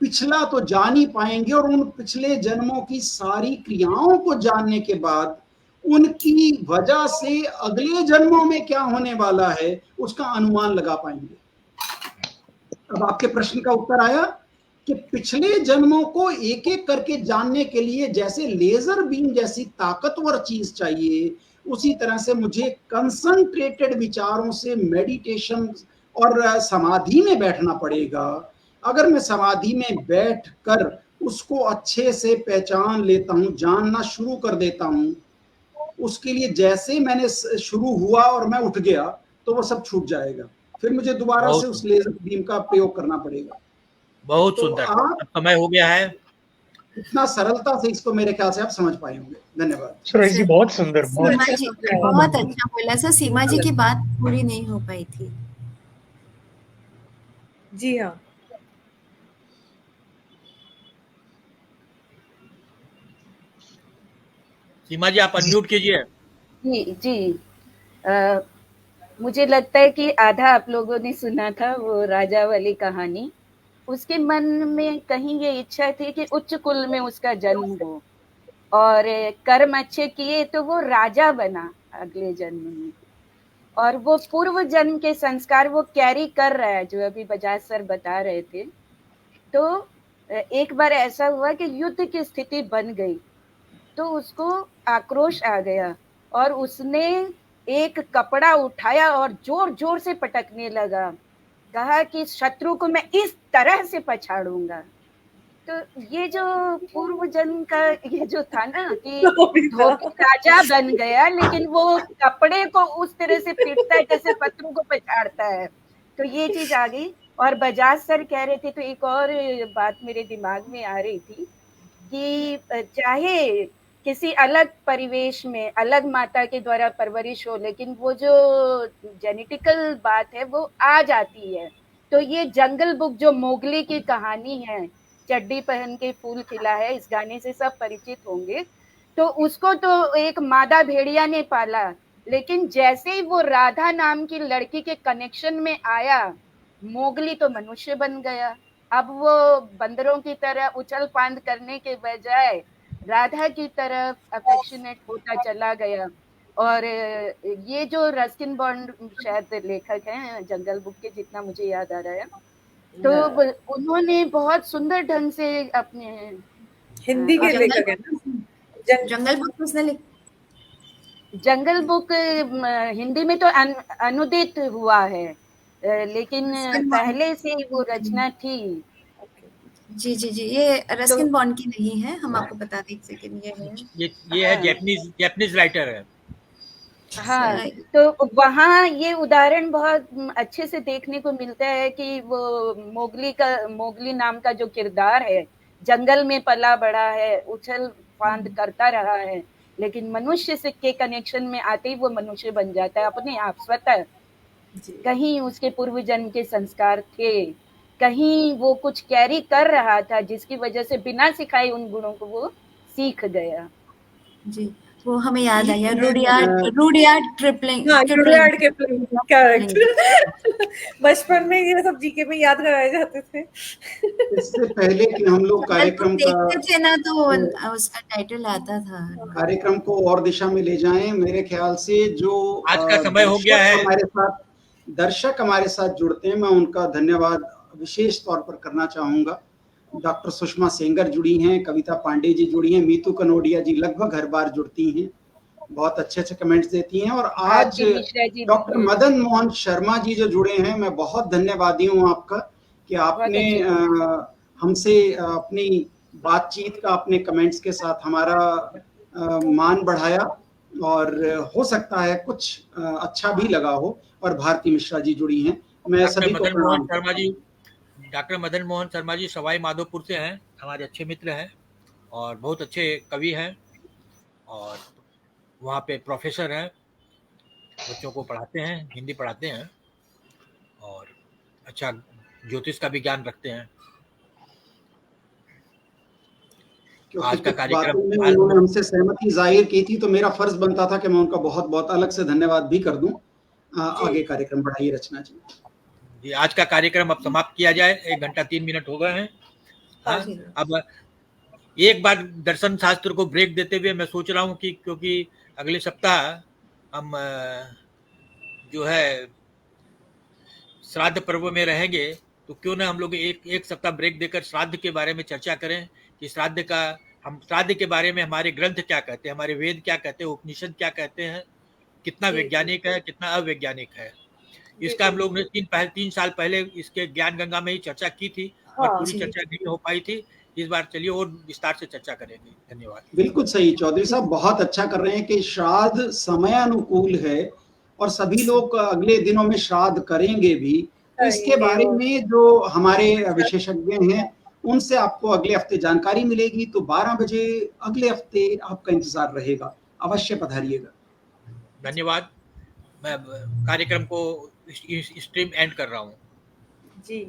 [SPEAKER 7] पिछला तो जान ही पाएंगे, और उन पिछले जन्मों की सारी क्रियाओं को जानने के बाद उनकी वजह से अगले जन्मों में क्या होने वाला है उसका अनुमान लगा पाएंगे। अब आपके प्रश्न का उत्तर आया कि पिछले जन्मों को एक एक करके जानने के लिए जैसे लेजर बीम जैसी ताकतवर चीज चाहिए, उसी तरह से मुझे कंसंट्रेटेड विचारों से मेडिटेशन और समाधि में बैठना पड़ेगा। अगर मैं समाधि में बैठकर उसको अच्छे से पहचान लेता हूं, जानना शुरू कर देता हूं, उसके लिए जैसे मैंने शुरू हुआ और मैं उठ गया, तो वो सब छूट जाएगा। फिर मुझे दोबारा से उस लेजर बीम का प्रयोग करना पड़ेगा।
[SPEAKER 1] बहुत
[SPEAKER 7] तो
[SPEAKER 1] सुंदर। अब समय हो गया है।
[SPEAKER 7] इतना सरलता से इसको मेरे ख्याल से आप समझ पाए होंगे। धन्यवाद।
[SPEAKER 6] सुरेश जी बहुत सुंदर,
[SPEAKER 9] बहुत अच्छा बोला सर। सीमा जी की बात पूरी नहीं हो पाई थी।
[SPEAKER 2] जी हाँ,
[SPEAKER 1] सीमा जी आप अनम्यूट कीजिए।
[SPEAKER 8] जी मुझे लगता है कि आधा आप लोगों ने सुना था वो राजा वाली कहानी। उसके मन में कहीं ये इच्छा थी कि उच्च कुल में उसका जन्म हो, और कर्म अच्छे किए तो वो राजा बना अगले जन्म में, और वो पूर्व जन्म के संस्कार वो कैरी कर रहा है, जो अभी बजाज सर बता रहे थे। तो एक बार ऐसा हुआ कि युद्ध की स्थिति बन गई, तो उसको आक्रोश आ गया और उसने एक कपड़ा उठाया और जोर जोर से पटकने लगा। कहा कि शत्रु को मैं इस तरह से पछाड़ूंगा। तो ये जो पूर्व जन्म का ये जो था ना कि धोबी राजा बन गया, लेकिन वो कपड़े को उस तरह से पीटता है जैसे शत्रु को पछाड़ता है। तो ये चीज आ गई। और बजाज सर कह रहे थे तो एक और बात मेरे दिमाग में आ रही थी कि चाहे किसी अलग परिवेश में अलग माता के द्वारा परवरिश हो, लेकिन वो जो जेनेटिकल बात है वो आ जाती है। तो ये जंगल बुक जो मोगली की कहानी है, चड्डी पहन के फूल खिला है, इस गाने से सब परिचित होंगे। तो उसको तो एक मादा भेड़िया ने पाला, लेकिन जैसे ही वो राधा नाम की लड़की के कनेक्शन में आया, मोगली तो मनुष्य बन गया। अब वो बंदरों की तरह उछल फांद करने के बजाय राधा की तरफ अफेक्शनेट होता चला गया। और ये जो रस्किन बॉन्ड शायद लेखक हैं जंगल बुक के, जितना मुझे याद आ रहा है, तो उन्होंने बहुत सुंदर ढंग से अपने
[SPEAKER 2] हिंदी के लेखक है ना,
[SPEAKER 9] जंगल बुक उसने
[SPEAKER 8] जंगल बुक हिंदी में तो अनुदित हुआ है, लेकिन पहले से वो रचना थी।
[SPEAKER 9] जी जी जी, ये रस्किन बॉन्ड की नहीं है, हम आपको बता दें एक सेकंड।
[SPEAKER 1] ये है जैपनीज राइटर है।
[SPEAKER 8] हाँ, तो वहाँ ये उदाहरण बहुत अच्छे से देखने को मिलता है कि वो मोगली नाम का जो किरदार है, जंगल में पला बड़ा है, उछल फांद करता रहा है, लेकिन मनुष्य से के कनेक्शन में आते ही वो मनुष्य बन जाता है अपने आप स्वतः। कहीं उसके पूर्व जन्म के संस्कार थे, कहीं वो कुछ कैरी कर रहा था जिसकी वजह से बिना सिखाए उन गुणों को वो सीख गया।
[SPEAKER 9] जी, वो हमें याद आया, रुडयार्ड किपलिंग।
[SPEAKER 2] हाँ, रुडयार्ड किपलिंग कैरेक्टर बचपन में ये सब जीके में याद कराए जाते थे।
[SPEAKER 7] इससे पहले कि हम लोग कार्यक्रम
[SPEAKER 9] देखते थे ना, तो उसका टाइटल आता था।
[SPEAKER 7] कार्यक्रम को और दिशा में ले जाएं, मेरे ख्याल से जो
[SPEAKER 1] आज का समय हो गया है,
[SPEAKER 7] दर्शक हमारे साथ जुड़ते हैं, मैं उनका धन्यवाद विशेष तौर पर करना चाहूंगा। डॉक्टर सुषमा सेंगर जुड़ी हैं, कविता पांडे जी जुड़ी हैं, मीतू कनोडिया जी लगभग हर बार जुड़ती हैं, बहुत अच्छे अच्छे कमेंट्स देती हैं। और आज डॉक्टर मदन मोहन शर्मा जी जो जुड़े हैं, मैं बहुत धन्यवादी हूँ आपका कि आपने हमसे अपनी बातचीत का अपने कमेंट्स के साथ हमारा मान बढ़ाया, और हो सकता है कुछ अच्छा भी लगा हो। और भारती मिश्रा जी जुड़ी हैं, मैं सभी को प्रणाम।
[SPEAKER 1] डॉक्टर मदन मोहन शर्मा जी सवाई माधोपुर से हैं, हमारे अच्छे मित्र हैं और बहुत अच्छे कवि हैं, और वहाँ पे प्रोफेसर हैं, बच्चों को पढ़ाते हैं, हिंदी पढ़ाते हैं, और अच्छा ज्योतिष का भी ज्ञान रखते हैं।
[SPEAKER 7] आज का कार्यक्रम उन्होंने हमसे सहमति जाहिर की थी, तो मेरा फर्ज बनता था कि मैं उनका बहुत बहुत अलग से धन्यवाद भी कर दूं। आगे कार्यक्रम बढ़ाइए रचना जी।
[SPEAKER 1] जी, आज का कार्यक्रम अब समाप्त किया जाए, 1 घंटा 3 मिनट हो गए हैं। हाँ, अब एक बार दर्शन शास्त्र को ब्रेक देते हुए मैं सोच रहा हूँ कि क्योंकि अगले सप्ताह हम जो है श्राद्ध पर्व में रहेंगे, तो क्यों ना हम लोग एक सप्ताह ब्रेक देकर श्राद्ध के बारे में चर्चा करें कि श्राद्ध के बारे में हमारे ग्रंथ क्या कहते हैं, हमारे वेद क्या कहते हैं, उपनिषद क्या कहते हैं, कितना वैज्ञानिक है, कितना अवैज्ञानिक है। इसका हम लोग ने 3 साल पहले इसके ज्ञान गंगा में ही चर्चा की थी, और पूरी चर्चा नहीं हो पाई थी। इस बार चलिए और विस्तार से चर्चा करेंगे। धन्यवाद।
[SPEAKER 7] बिल्कुल सही, चौधरी साहब बहुत अच्छा कर रहे हैं कि श्राद्ध समय अनुकूल है और सभी लोग अगले दिनों में श्राद्ध करेंगे भी। इसके बारे में जो हमारे विशेषज्ञ हैं उनसे आपको अगले हफ्ते जानकारी मिलेगी, तो 12 बजे अगले हफ्ते आपका इंतजार रहेगा, अवश्य पधारिएगा।
[SPEAKER 1] धन्यवाद। मैं कार्यक्रम को स्ट्रीम एंड कर रहा हूँ।
[SPEAKER 2] जी।